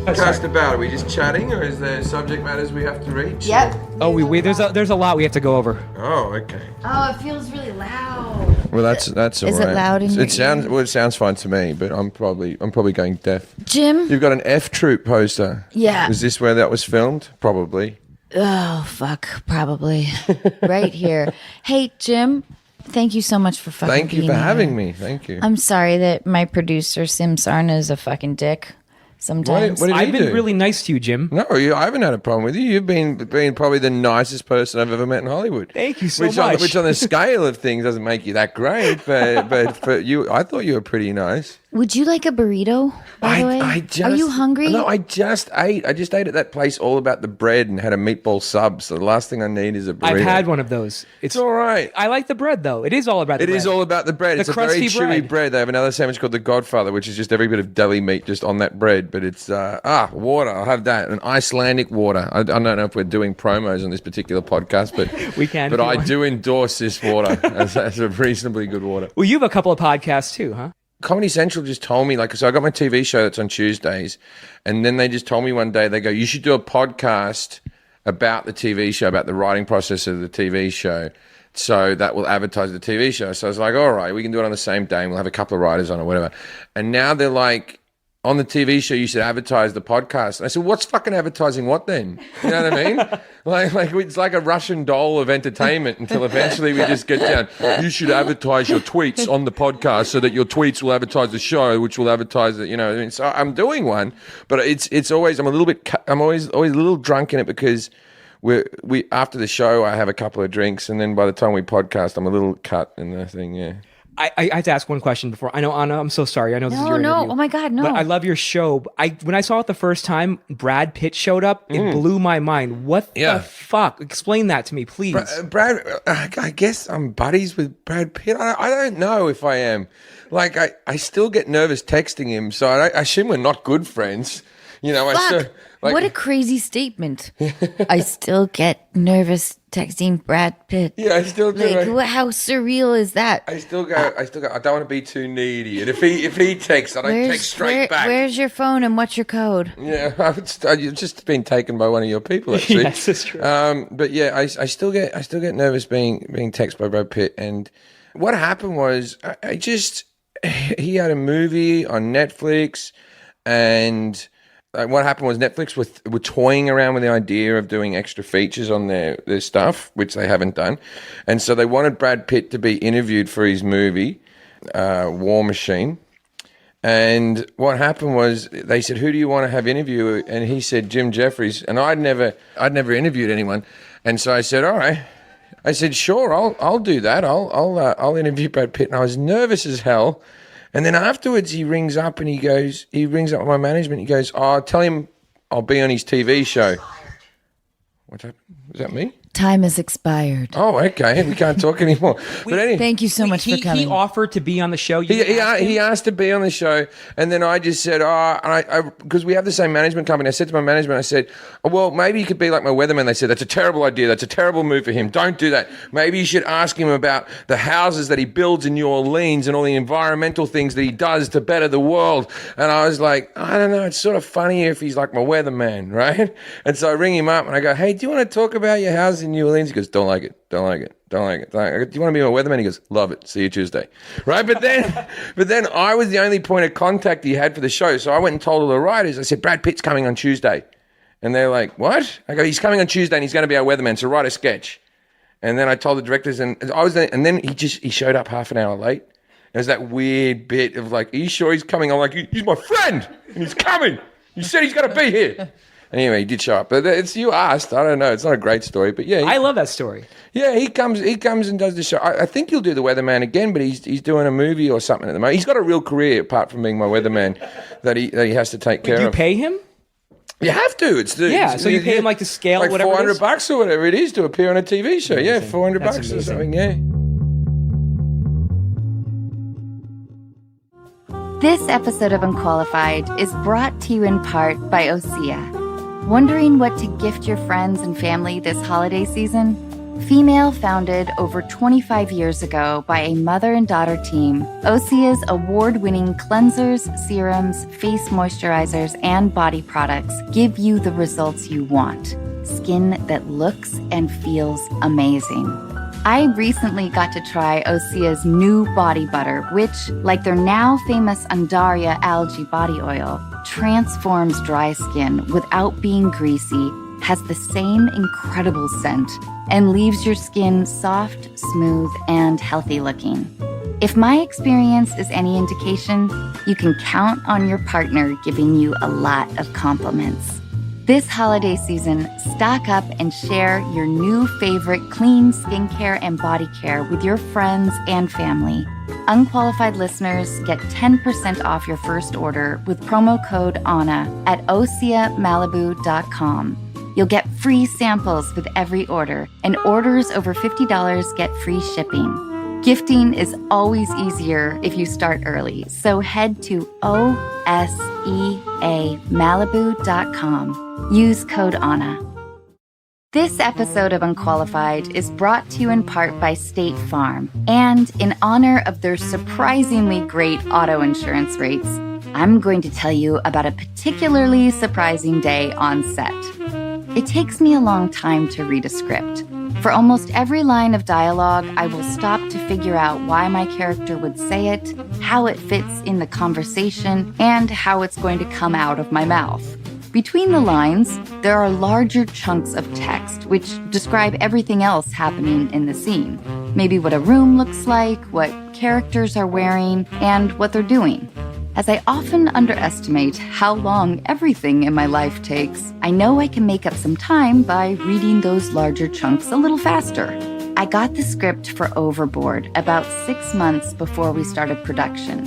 Podcast about? Are we just chatting, or is there subject matters we have to reach? Yep. Oh, there's a lot we have to go over. Oh, okay. Oh, it feels really loud. Well, that's all Is right. it loud in your It sounds fine to me, but I'm probably going deaf. Jim? You've got an F Troop poster. Yeah. Is this where that was filmed? Probably. Oh, fuck. Probably. Right here. Hey, Jim. Thank you so much for fucking Thank you being for here. having me. Thank you. I'm sorry that my producer, Sim Sarna, is a fucking dick sometimes. What did he I've been do? really nice to you, Jim. No, I haven't had a problem with you. You've been probably the nicest person I've ever met in Hollywood. Thank you so which much. Which on the scale of things doesn't make you that great, but for you, I thought you were pretty nice. Would you like a burrito, by the way? Are you hungry? No, I just ate. I just ate at that place all about the bread and had a meatball sub. So the last thing I need is a burrito. I've had one of those. It's all right. I like the bread, though. It is all about the bread. It is all about the bread. It's a very crusty chewy bread. They have another sandwich called the Godfather, which is just every bit of deli meat just on that bread. But it's, water. I'll have that. An Icelandic water. I don't know if we're doing promos on this particular podcast, but we can. But I do endorse this water as a reasonably good water. Well, you have a couple of podcasts too, huh? Comedy Central just told me, so I got my TV show that's on Tuesdays, and then they just told me one day, they go, you should do a podcast about the TV show, about the writing process of the TV show, so that will advertise the TV show. So I was like, all right, we can do it on the same day, and we'll have a couple of writers on or whatever. And now they're like, on the TV show, you should advertise the podcast. And I said, what's fucking advertising what then? You know what I mean? like it's like a Russian doll of entertainment until eventually we just get down. You should advertise your tweets on the podcast so that your tweets will advertise the show, which will advertise it. You know, I mean, so I'm doing one, but it's always I'm always a little drunk in it because we after the show I have a couple of drinks, and then by the time we podcast, I'm a little cut in the thing. Yeah. I have to ask one question before. I know, Anna, I'm so sorry. I know this is your interview. Oh my God, no. But I love your show. When I saw it the first time, Brad Pitt showed up. It blew my mind. What the fuck? Explain that to me, please. Brad, I guess I'm buddies with Brad Pitt. I don't know if I am. Like, I still get nervous texting him, so I assume we're not good friends. You know, Fuck. What a crazy statement. I still get nervous texting Brad Pitt. Yeah, I still do. Like, how surreal is that? I still go. I don't want to be too needy. And if he texts, I don't text straight back. Where's your phone and what's your code? Yeah, I've just been taken by one of your people. Actually, yes, that's true. But yeah, I still get nervous being texted by Brad Pitt. And what happened was, he had a movie on Netflix, and what happened was Netflix were toying around with the idea of doing extra features on their stuff, which they haven't done. And so they wanted Brad Pitt to be interviewed for his movie, War Machine. And what happened was they said, who do you want to have interview? And he said, Jim Jefferies. And I'd never interviewed anyone. And so I said, all right. I said, sure, I'll do that. I'll interview Brad Pitt. And I was nervous as hell. And then afterwards, he rings up and he rings up my management. He goes, oh, tell him I'll be on his TV show. What's that? Was that me? Time has expired. Oh, okay. We can't talk anymore. But anyway, Thank you so much for coming. He offered to be on the show. He asked to be on the show, and then I just said, because we have the same management company. I said to my management, I said, oh, well, maybe he could be like my weatherman. They said, that's a terrible idea. That's a terrible move for him. Don't do that. Maybe you should ask him about the houses that he builds in New Orleans and all the environmental things that he does to better the world. And I was like, I don't know. It's sort of funnier if he's like my weatherman, right? And so I ring him up and I go, hey, do you want to talk about your house in New Orleans? He goes, don't like it. Do you want to be my weatherman? He goes, love it. See you Tuesday. Right? But then I was the only point of contact he had for the show. So I went and told all the writers, I said, Brad Pitt's coming on Tuesday. And they're like, what? I go, he's coming on Tuesday and he's going to be our weatherman. So write a sketch. And then I told the directors, and I was there, and then he showed up half an hour late. There's that weird bit of like, are you sure he's coming? I'm like, he's my friend and he's coming. He said he's going to be here. Anyway, he did show up, but you asked. I don't know. It's not a great story, but yeah, I love that story. Yeah, he comes and does the show. I think he'll do the weatherman again, but he's doing a movie or something at the moment. He's got a real career apart from being my weatherman that he has to take care of. Do you pay him? You have to. So you pay him like to scale like whatever $400 or whatever it is to appear on a TV show. Yeah, $400 or something. Yeah. This episode of Unqualified is brought to you in part by Osea. Wondering what to gift your friends and family this holiday season? Female founded over 25 years ago by a mother and daughter team, Osea's award-winning cleansers, serums, face moisturizers, and body products give you the results you want. Skin that looks and feels amazing. I recently got to try Osea's new body butter, which, like their now famous Undaria algae body oil, transforms dry skin without being greasy, has the same incredible scent, and leaves your skin soft, smooth, and healthy looking. If my experience is any indication, you can count on your partner giving you a lot of compliments. This holiday season, stock up and share your new favorite clean skincare and body care with your friends and family. Unqualified listeners get 10% off your first order with promo code ANNA at OseaMalibu.com. You'll get free samples with every order, and orders over $50 get free shipping. Gifting is always easier if you start early, so head to OSEAMalibu.com. Use code ANNA. This episode of Unqualified is brought to you in part by State Farm, and in honor of their surprisingly great auto insurance rates, I'm going to tell you about a particularly surprising day on set. It takes me a long time to read a script. For almost every line of dialogue, I will stop to figure out why my character would say it, how it fits in the conversation, and how it's going to come out of my mouth. Between the lines, there are larger chunks of text which describe everything else happening in the scene. Maybe what a room looks like, what characters are wearing, and what they're doing. As I often underestimate how long everything in my life takes, I know I can make up some time by reading those larger chunks a little faster. I got the script for Overboard about 6 months before we started production.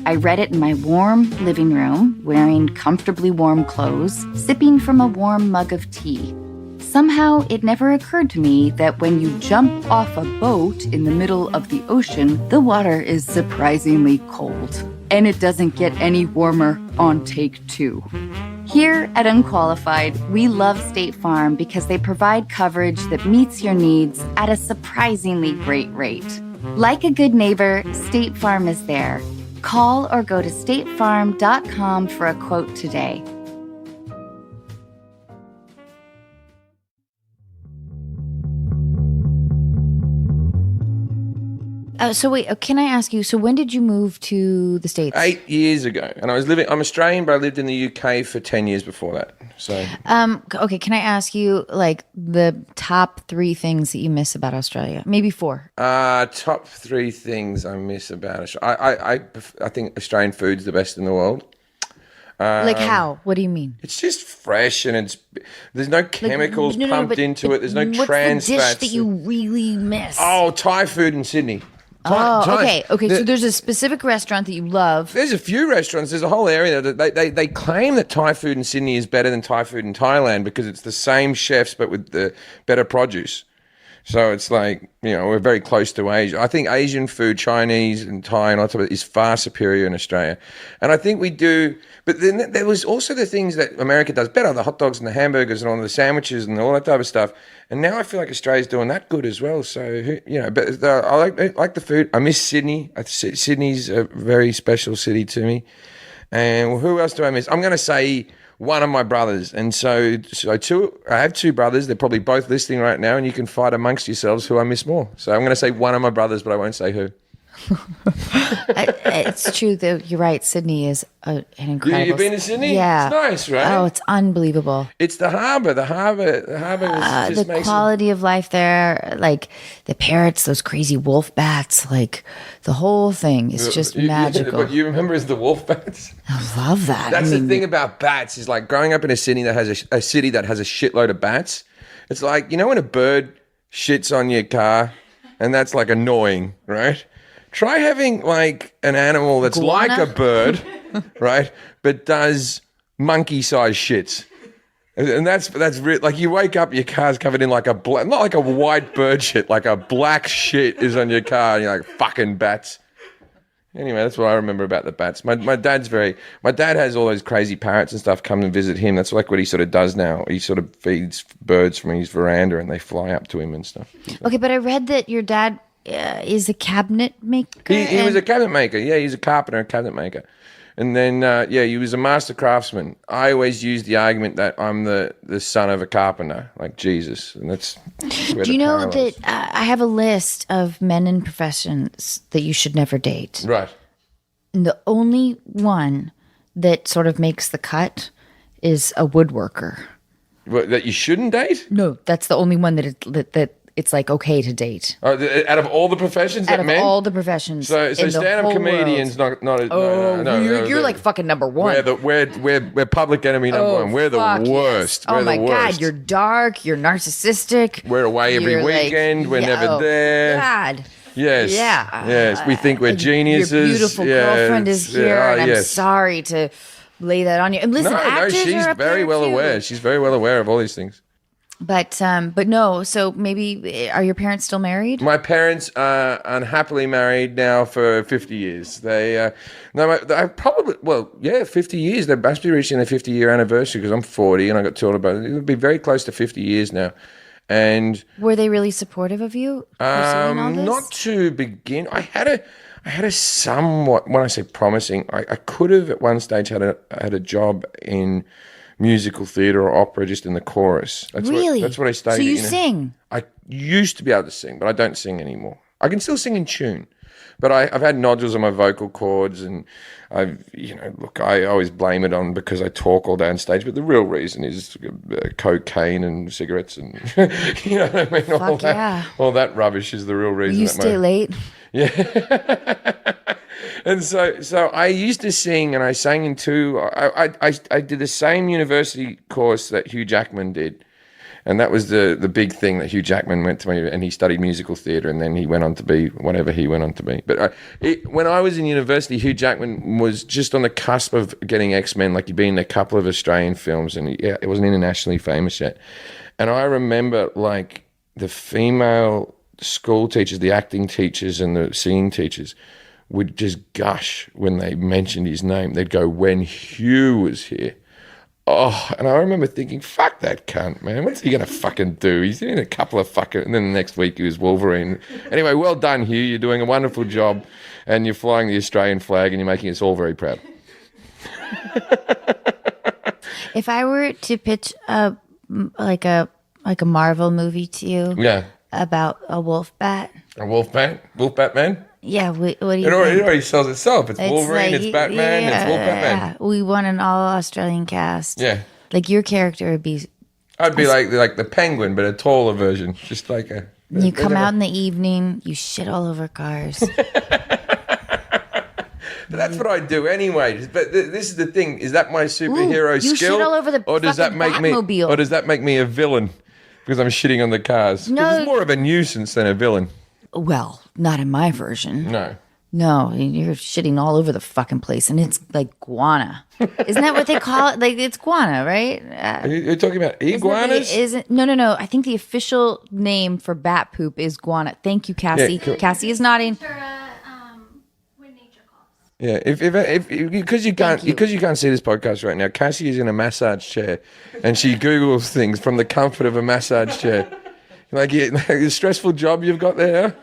I read it in my warm living room, wearing comfortably warm clothes, sipping from a warm mug of tea. Somehow, it never occurred to me that when you jump off a boat in the middle of the ocean, the water is surprisingly cold. And it doesn't get any warmer on take 2. Here at Unqualified, we love State Farm because they provide coverage that meets your needs at a surprisingly great rate. Like a good neighbor, State Farm is there. Call or go to statefarm.com for a quote today. So wait, can I ask you, so when did you move to the States? 8 years ago. And I'm Australian, but I lived in the UK for 10 years before that. So, okay, can I ask you, like, the top 3 things that you miss about Australia? Maybe 4. Top 3 things I miss about Australia. I think Australian food's the best in the world. Like how? What do you mean? It's just fresh and there's no chemicals pumped into it. There's no trans What's the dish fats. that you really miss? Oh, Thai food in Sydney. Okay. So there's a specific restaurant that you love. There's a few restaurants. There's a whole area that they claim that Thai food in Sydney is better than Thai food in Thailand because it's the same chefs but with the better produce. So it's like, we're very close to Asia. I think Asian food, Chinese and Thai and all that is far superior in Australia. And I think we do, but then there was also the things that America does better, the hot dogs and the hamburgers and all the sandwiches and all that type of stuff. And now I feel like Australia's doing that good as well. So, but I like the food. I miss Sydney. Sydney's a very special city to me. And who else do I miss? I'm going to say one of my brothers. And so I have 2 brothers. They're probably both listening right now, and you can fight amongst yourselves who I miss more. So I'm going to say one of my brothers, but I won't say who. It's true, though. You're right. Sydney is an incredible. You've been to Sydney? Yeah. It's nice, right? Oh, it's unbelievable. It's the harbour. The harbour just the makes quality of life there, like the parrots, those crazy wolf bats, like the whole thing is just magical. What you remember is the wolf bats? I love that. That's the thing about bats is like growing up in a city that has a city that has a shitload of bats. It's like, when a bird shits on your car and that's like annoying, right? Try having like an animal that's like a bird, right? But does monkey-sized shits. And that's like you wake up, your car's covered in like not like a white bird shit, like a black shit is on your car and you're like, fucking bats. Anyway, that's what I remember about the bats. My dad has all those crazy parrots and stuff come and visit him. That's like what he sort of does now. He sort of feeds birds from his veranda and they fly up to him and stuff. Okay, but I read that your dad is a cabinet maker. He was a cabinet maker. Yeah, he's a carpenter and cabinet maker. And then, he was a master craftsman. I always use the argument that I'm the son of a carpenter, like Jesus. And that's where Do you know that I have a list of men in professions that you should never date? Right. And the only one that sort of makes the cut is a woodworker. What, that you shouldn't date? No, that's the only one that it's like okay to date. Oh, out of all the professions Out of all the professions. So stand-up comedians, not you're like fucking number one. We're public enemy number one. We're the worst. Yes. Oh my worst. God, you're dark. You're narcissistic. We're away every weekend. We're never there. God. Yes. Yeah. Yes. We think we're geniuses. Your beautiful girlfriend is here, and I'm sorry to lay that on you. And listen, she's very well aware. She's very well aware of all these things. But no. So maybe are your parents still married? My parents are unhappily married now for 50 years. They 50 years. They must be reaching their 50-year anniversary because I'm 40 and I got told about it. It would be very close to 50 years now. And were they really supportive of you pursuing all this? Not to begin. I had a somewhat, when I say promising, I could have at one stage had a job in musical theatre or opera, just in the chorus. Really? That's what I studied. So you sing? I used to be able to sing, but I don't sing anymore. I can still sing in tune, but I've had nodules on my vocal cords, and I always blame it on because I talk all day on stage, but the real reason is cocaine and cigarettes, and you know what I mean. All that rubbish is the real reason. You stay late. Yeah. And so I used to sing, and I sang in two. I did the same university course that Hugh Jackman did, and that was the big thing that Hugh Jackman went to, and he studied musical theatre, and then he went on to be whatever he went on to be. But when I was in university, Hugh Jackman was just on the cusp of getting X-Men. Like, he'd been in a couple of Australian films, and it wasn't internationally famous yet. And I remember, like, the female school teachers, the acting teachers and the singing teachers would just gush when they mentioned his name. They'd go, "When Hugh was here." Oh, and I remember thinking, fuck that cunt, man. What's he going to fucking do? He's in a couple of fucking... And then the next week he was Wolverine. Anyway, well done, Hugh. You're doing a wonderful job. And you're flying the Australian flag and you're making us all very proud. If I were to pitch a Marvel movie to you about a wolf bat. A wolf bat? Wolf Batman? Yeah, what do you think? It already sells itself. It's Wolverine, it's Batman, it's Wolf Batman. We want an all-Australian cast. Yeah. Like, your character would be... I'd be like the Penguin, but a taller version. Just like a... You come out in the evening, you shit all over cars. But that's what I do anyway. But this is the thing: is that my superhero skill, shit all over the or does that make Batmobile. or does that make me a villain because I'm shitting on the cars? No, it's more of a nuisance than a villain. Well, not in my version. No, you're shitting all over the fucking place, and it's like guana. Isn't that what they call it? Like, it's guana, right? You're talking about iguanas? No. I think the official name for bat poop is guana. Thank you, Cassie. Yeah, cool. Cassie is nodding. Yeah, if because you can't see this podcast right now, Cassie is in a massage chair, and she Googles things from the comfort of a massage chair. Like a stressful job you've got there.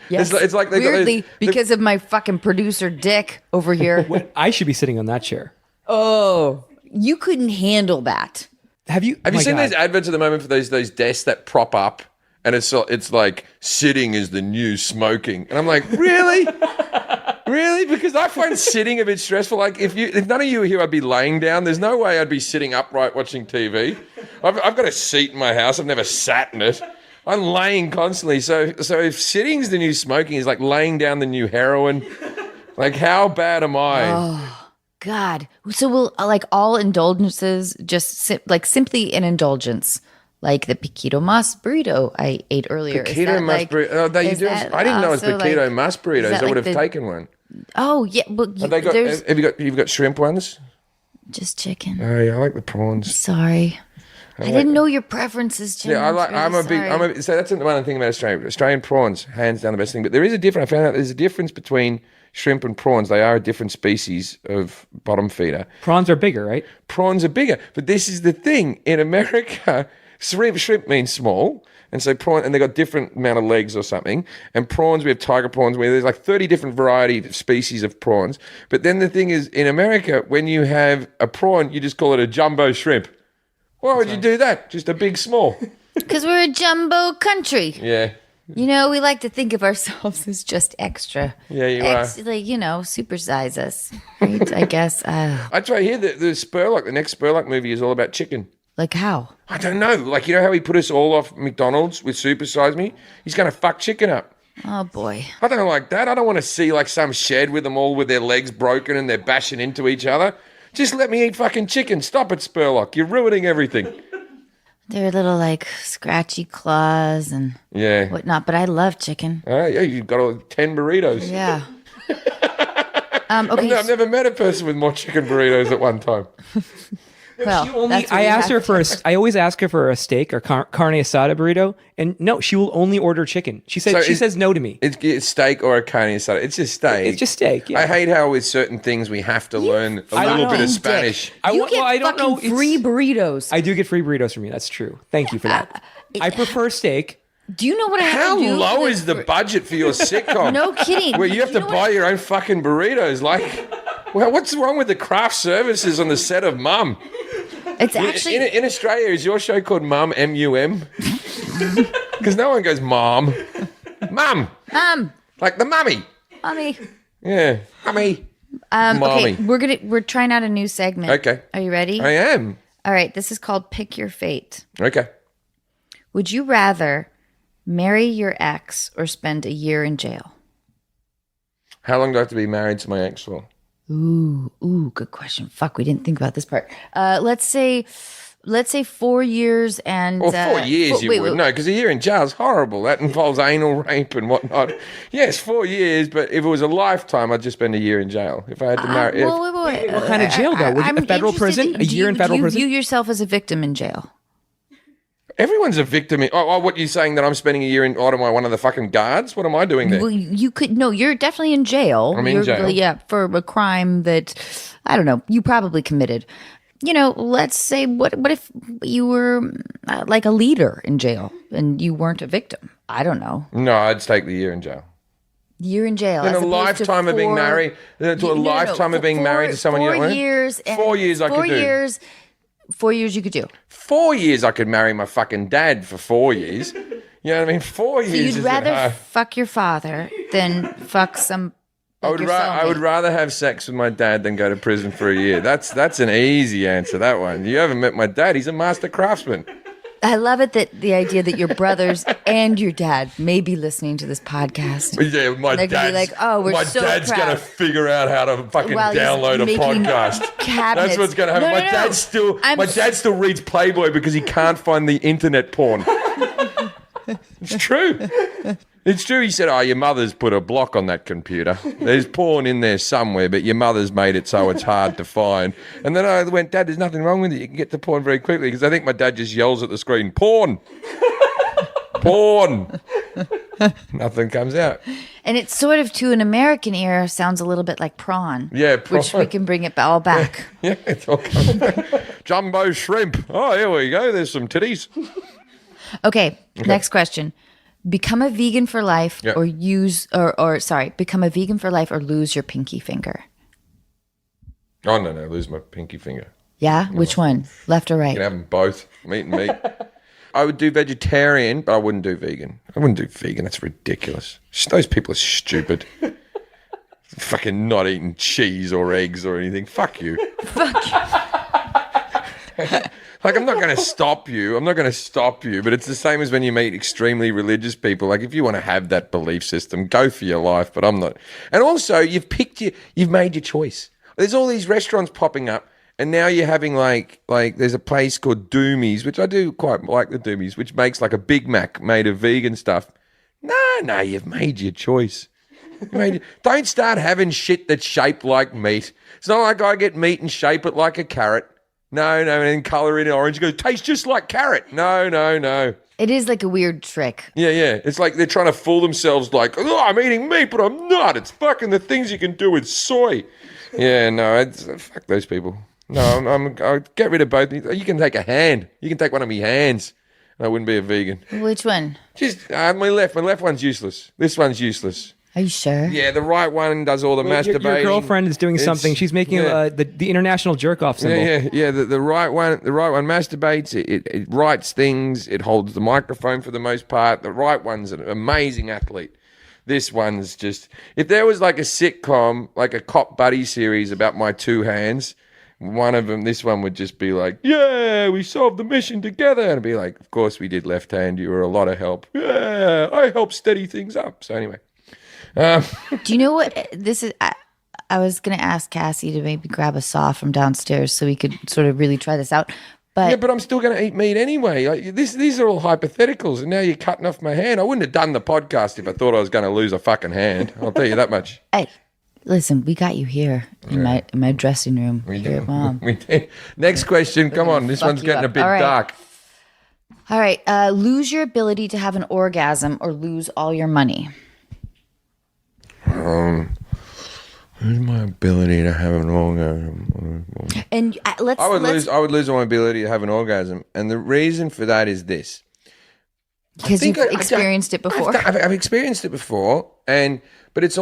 Yes, it's like they weirdly because of my fucking producer Dick over here. I should be sitting on that chair. Oh, you couldn't handle that. Have you seen those adverts at the moment for those desks that prop up, and it's like sitting is the new smoking, and I'm like, really? Really? Because I find sitting a bit stressful. Like, if none of you were here, I'd be laying down. There's no way I'd be sitting upright watching TV. I've got a seat in my house. I've never sat in it. I'm laying constantly. So if sitting's the new smoking, is like laying down the new heroin. Like, how bad am I? Oh, God. So will like all indulgences just simply an indulgence? Like the Piquito Mas burrito I ate earlier. Piquito Mas burrito. Oh, I didn't know it was Piquito Mas burritos. I would have taken one. Oh yeah, but have you got shrimp ones? Just chicken. Oh yeah, I like the prawns. Sorry. I didn't know your preferences, Jim. Yeah, so that's the one thing about Australia. Australian prawns, hands down the best thing. But there is a difference. I found out there's a difference between shrimp and prawns. They are a different species of bottom feeder. Prawns are bigger, right? Prawns are bigger. But this is the thing. In America, shrimp means small. And so they got different amount of legs or something. And prawns, we have tiger prawns where there's like 30 different variety of species of prawns. But then the thing is, in America, when you have a prawn, you just call it a jumbo shrimp. Why would you do that? Just a big small. Because we're a jumbo country. Yeah. You know, we like to think of ourselves as just extra. Yeah, you are. Like, supersize us, right? I guess. I try here that the Spurlock, the next Spurlock movie is all about chicken. Like how? I don't know. Like, you know how he put us all off McDonald's with Super Size Me? He's going to fuck chicken up. Oh, boy. I don't like that. I don't want to see like some shed with them all with their legs broken and they're bashing into each other. Just let me eat fucking chicken. Stop it, Spurlock. You're ruining everything. They're little like scratchy claws and whatnot, but I love chicken. Yeah, you've got all 10 burritos. Yeah. Okay. I've never met a person with more chicken burritos at one time. Well, I always ask her for a steak or carne asada burrito, and no, she will only order chicken. She says no to me. It's steak or a carne asada. It's just steak. It's just steak. Yeah. I hate how with certain things we have to learn a little bit of Spanish. You get free burritos. I do get free burritos from you. That's true. Thank you for that. I prefer steak. Do you know what I have How to do? low is the budget for your sitcom? No kidding. Where you have to buy your own fucking burritos. Like, well, what's wrong with the craft services on the set of Mum? It's actually in Australia. Is your show called Mum? MUM? Because no one goes Mom. Mum. Like the mummy. Mommy. Yeah, mummy. Mommy. Okay, we're trying out a new segment. Okay. Are you ready? I am. All right. This is called Pick Your Fate. Okay. Would you rather marry your ex or spend a year in jail? How long do I have to be married to my ex for? Ooh, good question. Fuck, we didn't think about this part. Let's say 4 years and... Well, 4 years would. No, because a year in jail is horrible. That involves anal rape and whatnot. Yes, 4 years, but if it was a lifetime, I'd just spend a year in jail. If I had to marry... Wait. What kind of jail, though? Would a federal prison? A year in federal prison? Do you view yourself as a victim in jail? Everyone's a victim. What you saying that I'm spending a year in? What am I, one of the fucking guards? What am I doing there? Well, you're definitely in jail. I'm in jail. Yeah, for a crime that, I don't know, you probably committed. You know, let's say, what if you were like a leader in jail and you weren't a victim? I don't know. No, I'd take the year in jail. Year in jail. In a lifetime of being married, lifetime of being married to someone you don't want. 4 years. 4 years I could do. 4 years you could do. 4 years I could marry my fucking dad for 4 years. You know what I mean? 4 years. So you'd rather fuck your father than fuck some. I would rather have sex with my dad than go to prison for a year. That's an easy answer, that one. You haven't met my dad. He's a master craftsman. I love it that the idea that your brothers and your dad may be listening to this podcast. Yeah, my dad's like, oh, we're my so dad's proud. gonna figure out how to fucking download a podcast. Cabinets. That's what's gonna happen. My dad still reads Playboy because he can't find the internet porn. It's true. It's true. He said, your mother's put a block on that computer. There's porn in there somewhere, but your mother's made it so it's hard to find. And then I went, Dad, there's nothing wrong with it. You can get the porn very quickly. Because I think my dad just yells at the screen, porn. Porn. Nothing comes out. And it's sort of, to an American ear, sounds a little bit like prawn. Yeah, prawn. Which we can bring it all back. Yeah, it's all coming back. Jumbo shrimp. Oh, here we go. There's some titties. Okay, next question. Become a vegan for life become a vegan for life or lose your pinky finger. Oh, no, lose my pinky finger. Yeah? Which one? Left or right? You can have them both, meat and meat. I would do vegetarian, but I wouldn't do vegan. I wouldn't do vegan. That's ridiculous. Those people are stupid. Fucking not eating cheese or eggs or anything. Fuck you. Fuck you. Like, I'm not going to stop you. But it's the same as when you meet extremely religious people. Like, if you want to have that belief system, go for your life, but I'm not. And also, you've made your choice. There's all these restaurants popping up, and now you're having like there's a place called Doomies, which I do quite like the Doomies, which makes like a Big Mac made of vegan stuff. No, you've made your choice. Don't start having shit that's shaped like meat. It's not like I get meat and shape it like a carrot. No, and then colour it in orange. Go, tastes just like carrot. No. It is like a weird trick. Yeah. It's like they're trying to fool themselves like, oh, I'm eating meat, but I'm not. It's fucking the things you can do with soy. Yeah, no, fuck those people. No, I'll get rid of both. You can take a hand. You can take one of my hands. I wouldn't be a vegan. Which one? Just my left one's useless. This one's useless. Are you sure? Yeah, the right one does all the masturbating. Your girlfriend is doing something. She's making the international jerk off symbol. Yeah. The right one masturbates. It writes things. It holds the microphone for the most part. The right one's an amazing athlete. This one's just. If there was like a sitcom, like a cop buddy series about my two hands, one of them, this one would just be like, yeah, we solved the mission together. And it'd be like, of course we did left hand. You were a lot of help. Yeah, I helped steady things up. So anyway. Do you know what this is? I was going to ask Cassie to maybe grab a saw from downstairs so we could sort of really try this out. But yeah, but I'm still going to eat meat anyway. Like, these are all hypotheticals, and now you're cutting off my hand. I wouldn't have done the podcast if I thought I was going to lose a fucking hand. I'll tell you that much. Hey, listen, we got you here in my dressing room here at Mom. We did. Next question. Come on, this one's getting a bit dark. All right, lose your ability to have an orgasm or lose all your money. Lose my ability to have an orgasm. And I would lose my ability to have an orgasm, and the reason for that is this: because you've experienced it before. I've experienced it before, but it's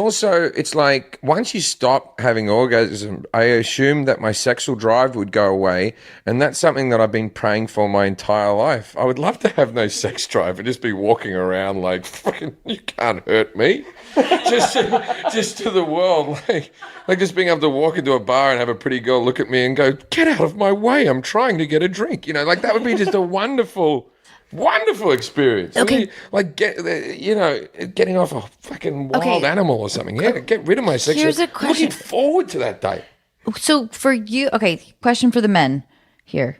like once you stop having orgasm, I assumed that my sexual drive would go away, and that's something that I've been praying for my entire life. I would love to have no sex drive and just be walking around like, fucking, you can't hurt me. just to the world, like just being able to walk into a bar and have a pretty girl look at me and go, get out of my way, I'm trying to get a drink. Like that would be just a wonderful experience. Okay. Getting off a fucking wild animal or something. Yeah, get rid of my sexual. Here's a question. Looking forward to that day. So for you, okay, question for the men here.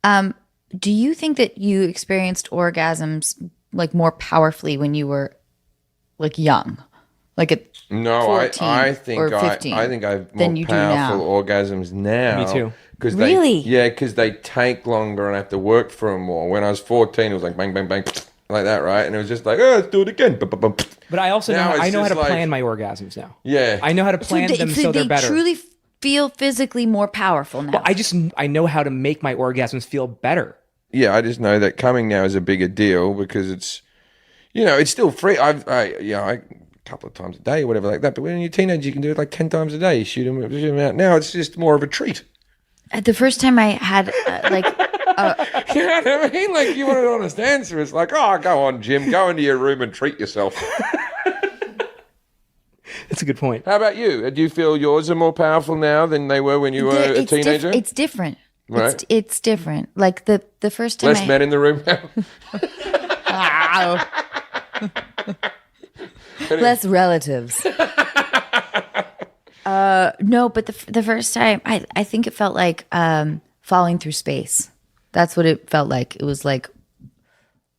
Do you think that you experienced orgasms like more powerfully when you were like young? Like at 14 I think or 15 I think I have more powerful orgasms now. Me too. Really? Because they take longer and I have to work for them more. When I was 14, it was like bang, bang, bang, like that, right? And it was just like, oh, let's do it again. But I also know how to plan my orgasms now. Yeah. I know how to plan them so they're better. They truly feel physically more powerful now. Well, I know how to make my orgasms feel better. Yeah, I just know that coming now is a bigger deal because it's, it's still free. A couple of times a day or whatever like that. But when you're a teenager, you can do it like 10 times a day. You shoot them out. Now it's just more of a treat. The first time I had you know what I mean? Like, you want an honest answer. It's like, oh, go on, Jim. Go into your room and treat yourself. That's a good point. How about you? Do you feel yours are more powerful now than they were when you were a teenager? It's different. Right. It's different. Like the first time Less men in the room now? Less relatives. No, but the first time, I think it felt like falling through space. That's what it felt like. It was like,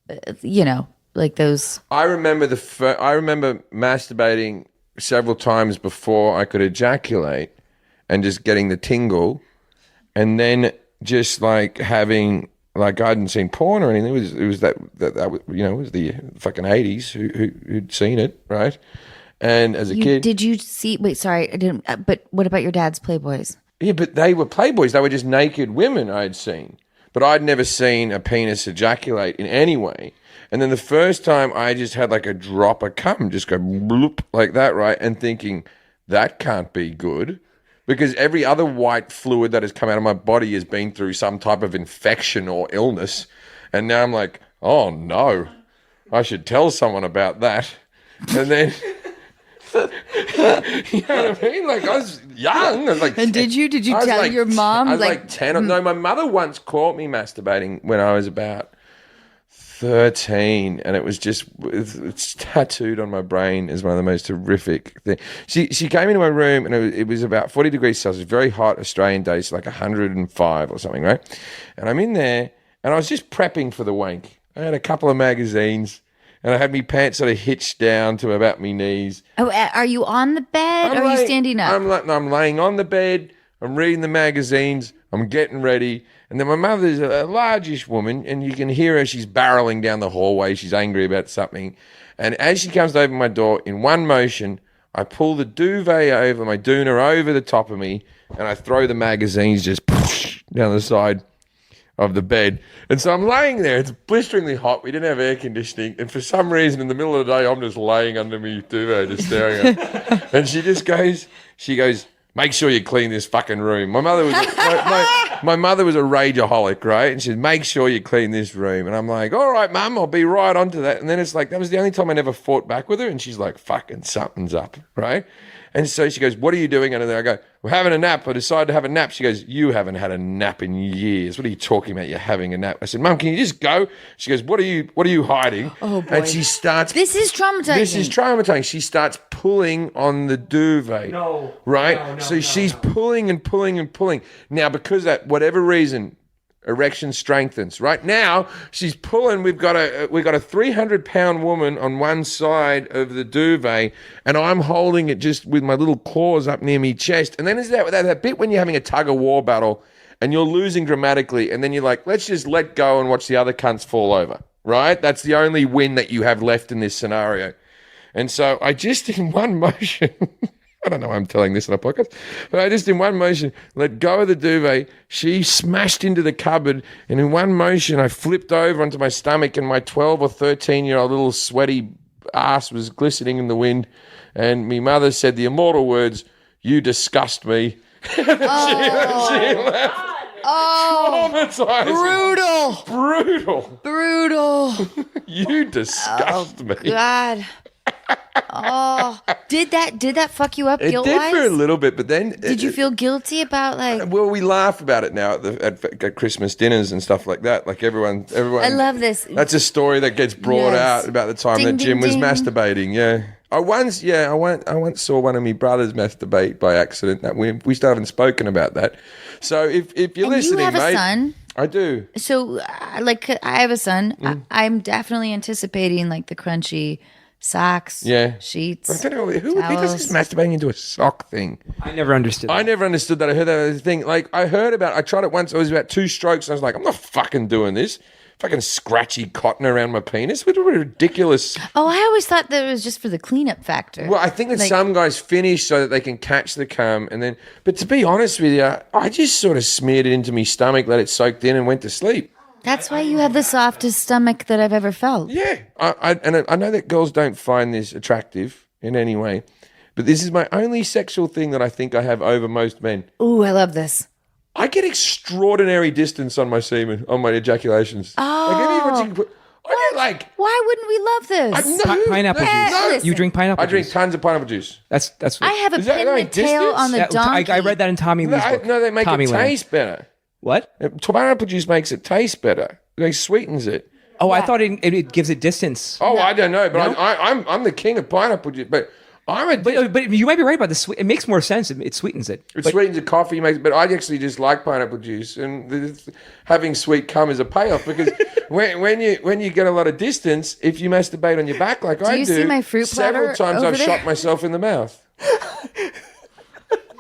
like those. I remember I remember masturbating several times before I could ejaculate, and just getting the tingle, and then just like having. Like, I hadn't seen porn or anything. It was that it was the fucking 80s who'd seen it, right? And as a kid, did you see? Wait, sorry, I didn't. But what about your dad's Playboys? Yeah, but they were Playboys. They were just naked women I'd seen, but I'd never seen a penis ejaculate in any way. And then the first time, I just had like a drop of cum, just go bloop like that, right? And thinking that can't be good. Because every other white fluid that has come out of my body has been through some type of infection or illness. And now I'm like, oh no, I should tell someone about that. And then, you know what I mean? Like, I was young. I was like, and did you tell your mom? I was like 10. No, my mother once caught me masturbating when I was about 13, and it was just, it's tattooed on my brain as one of the most horrific things. She came into my room, and it was about 40 degrees Celsius, very hot Australian days, like 105 or something, right? And I'm in there, and I was just prepping for the wank. I had a couple of magazines, and I had my pants sort of hitched down to about my knees. Oh, are you on the bed, or are you standing up? I'm laying on the bed, I'm reading the magazines, I'm getting ready. And then my mother's a largish woman, and you can hear her. She's barreling down the hallway. She's angry about something. And as she comes to open my door, in one motion, I pull the duvet over, my doona over the top of me, and I throw the magazines just down the side of the bed. And so I'm laying there. It's blisteringly hot. We didn't have air conditioning. And for some reason, in the middle of the day, I'm just laying under me duvet, just staring at her. And she goes, make sure you clean this fucking room. My mother was my mother was a rageaholic, right? And she said, make sure you clean this room. And I'm like, all right, Mum, I'll be right onto that. And then it's like, that was the only time I never fought back with her. And she's like, fucking something's up, right? And so she goes, what are you doing under there? I go, we're having a nap. I decided to have a nap. She goes, you haven't had a nap in years. What are you talking about? You're having a nap. I said, Mum, can you just go? She goes, what are you hiding? Oh, boy. And she starts. This is traumatizing. She starts pulling on the duvet. No. Right? She's pulling and pulling and pulling. Now, because that, whatever reason, erection strengthens. Right now, she's pulling. We've got a 300-pound woman on one side of the duvet, and I'm holding it just with my little claws up near me chest. And then there's that bit when you're having a tug of war battle, and you're losing dramatically, and then you're like, let's just let go and watch the other cunts fall over. Right? That's the only win that you have left in this scenario. And so I just, in one motion, I don't know why I'm telling this on a podcast, but I just, in one motion, let go of the duvet. She smashed into the cupboard, and in one motion, I flipped over onto my stomach, and my 12 or 13-year-old little sweaty ass was glistening in the wind. And my mother said the immortal words, "You disgust me." She left. Oh, Traumatizing. Brutal. You disgust me. God. Oh, did that fuck you up It guilt-wise? did for a little bit, but then... Did you feel guilty about like... Well, we laugh about it now at Christmas dinners and stuff like that. Like everyone... I love this. That's a story that gets brought out about the time that Jim was masturbating, yeah. I once saw one of my brothers masturbate by accident. That we still haven't spoken about that. So if you're listening, you have mate... a son? I do. So, like, I have a son. I'm definitely anticipating, like, the crunchy... socks, sheets. I don't know who does this masturbating into a sock thing. I never understood that. I never understood that. I heard that as a thing. Like I tried it once. It was about 2 strokes. And I was like, I'm not fucking doing this. Fucking scratchy cotton around my penis. What a ridiculous. Oh, I always thought that it was just for the cleanup factor. Well, I think that some guys finish so that they can catch the cum, and then. But to be honest with you, I just sort of smeared it into my stomach, let it soak in, and went to sleep. That's why you have the softest stomach that I've ever felt. Yeah, I know that girls don't find this attractive in any way, but this is my only sexual thing that I think I have over most men. Ooh, I love this. I get extraordinary distance on my semen, on my ejaculations. Oh. Why wouldn't we love this? Pineapple juice. No. You drink pineapple I drink juice? tons of pineapple juice. That's I have a Is that pin like the tail distance? on the donkey. I read that in Tommy Lee's book. No, they make Tommy it Land. taste better. What? Pineapple juice makes it taste better. It sweetens it. Oh, I thought it gives it distance. Oh, I don't know, but I'm the king of pineapple juice. But But you might be right about the sweet. It makes more sense. It sweetens it. It sweetens the coffee, but I actually just like pineapple juice, and having sweet cum is a payoff because when you get a lot of distance, if you masturbate on your back like I do, you see my fruit platter several times over I've there? shot myself in the mouth.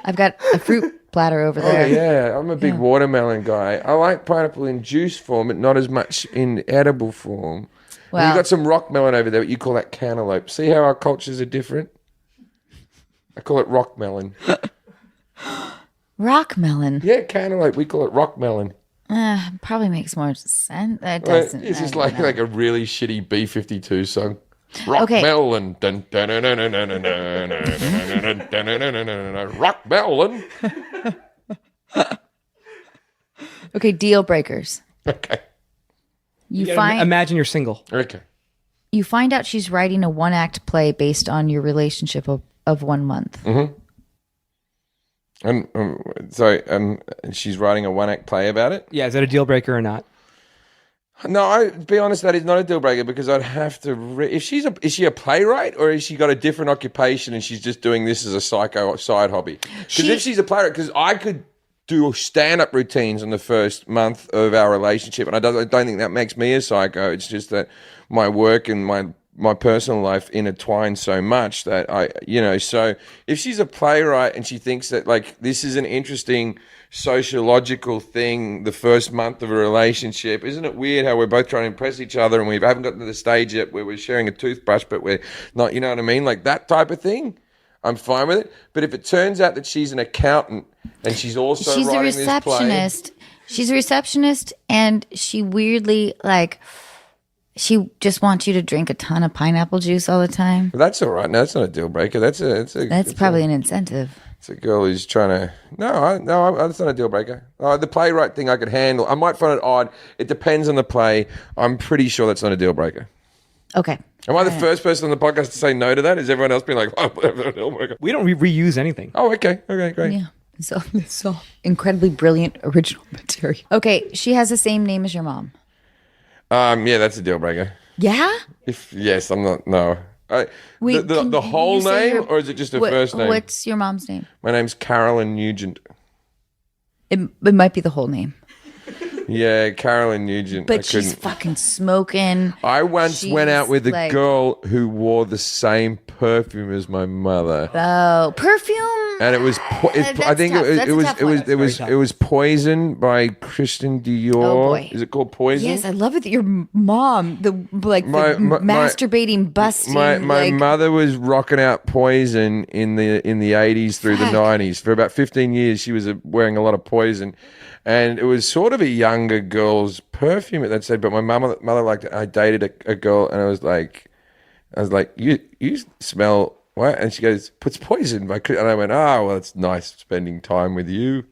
I've got a fruit platter over Oh there. yeah, I'm a big watermelon guy. I like pineapple in juice form, but not as much in edible form. Well, you got some rock melon over there, but you call that cantaloupe. See how our cultures are different? I call it rock melon. Rock melon. Yeah, cantaloupe. We call it rock melon. Probably makes more sense. It doesn't. It's just like a really shitty B-52 song. Rock melon. Dun, dun, dun, dun, dun, dun, dun, dun, dun, dun, dun, dun, dun, rock melon. Okay, deal breakers. Okay. Imagine you're single. Okay. You find out she's writing a 1-act play based on your relationship of 1 month. Mm-hmm. And she's writing a 1-act play about it? Yeah, is that a deal breaker or not? No, to be honest, that is not a deal breaker because I'd have to. Is she a playwright or has she got a different occupation and she's just doing this as a psycho side hobby? Because if she's a playwright, because I could do stand-up routines in the first month of our relationship, and I don't think that makes me a psycho. It's just that my work and my my personal life intertwined so much that so if she's a playwright and she thinks that like this is an interesting sociological thing, the first month of a relationship, isn't it weird how we're both trying to impress each other and we haven't gotten to the stage yet where we're sharing a toothbrush, but we're not, you know what I mean? Like that type of thing, I'm fine with it. But if it turns out that she's an accountant and she's also She's a writing this play, receptionist. She's a receptionist, and she weirdly she just wants you to drink a ton of pineapple juice all the time. well, that's all right. No, that's not a deal breaker. That's Probably an incentive. It's a girl who's trying to. No, that's not a deal breaker. The playwright thing I could handle. I might find it odd. It depends on the play. I'm pretty sure that's not a deal breaker. Okay. Am I the first person on the podcast to say no to that? Is everyone else being like, oh, whatever, a deal breaker? We don't reuse anything. Oh, okay, great. Yeah. So incredibly brilliant original material. Okay, she has the same name as your mom. Yeah, that's a deal breaker. Yeah? Yes, I'm not. No. Wait, The whole you say name, your- or is it just her first name? What's your mom's name? My name's Carolyn Nugent. It might be the whole name. Yeah, Carolyn Nugent. But she's fucking smoking. I once went out with a like- girl who wore the same perfume as my mother. Oh, perfume. And it was, I think tough. That's a tough one. it was Poison by Christian Dior. Oh, boy. Is it called Poison? Yes, I love it that your mom, the masturbating, busting. My like, mother was rocking out Poison in the 80s through the 90s. For about 15 years, she was wearing a lot of Poison. And it was sort of a younger girl's perfume at that stage. But my mother liked it. I dated a girl, and I was like, you smell what? And she goes, puts Poison by Chris. And I went, oh, well, it's nice spending time with you.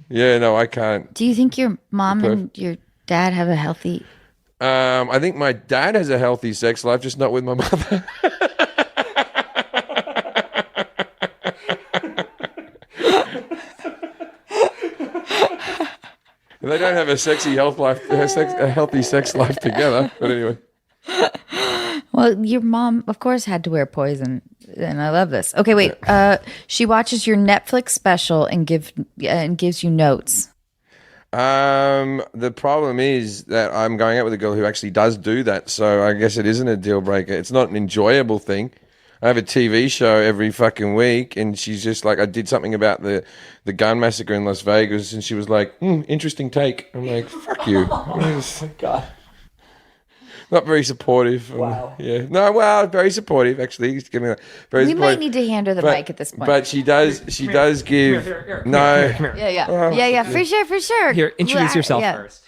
Yeah, no, I can't. do you think your mom and your dad have a healthy? I think my dad has a healthy sex life, just not with my mother. They don't have a healthy sex life together. But anyway. Well, your mom, of course, had to wear Poison, and I love this. Okay, wait. She watches your Netflix special and gives you notes. The problem is that I'm going out with a girl who actually does do that, so I guess it isn't a deal breaker. It's not an enjoyable thing. I have a TV show every fucking week, and she's just like, I did something about the gun massacre in Las Vegas, and she was like, interesting take. I'm like, fuck you. God. Not very supportive. Wow. Yeah. No, well, very supportive, actually. He's giving very We supportive. might need to hand her the mic at this point. But she does give. No. Yeah, for sure. Here, introduce yourself Yeah. first.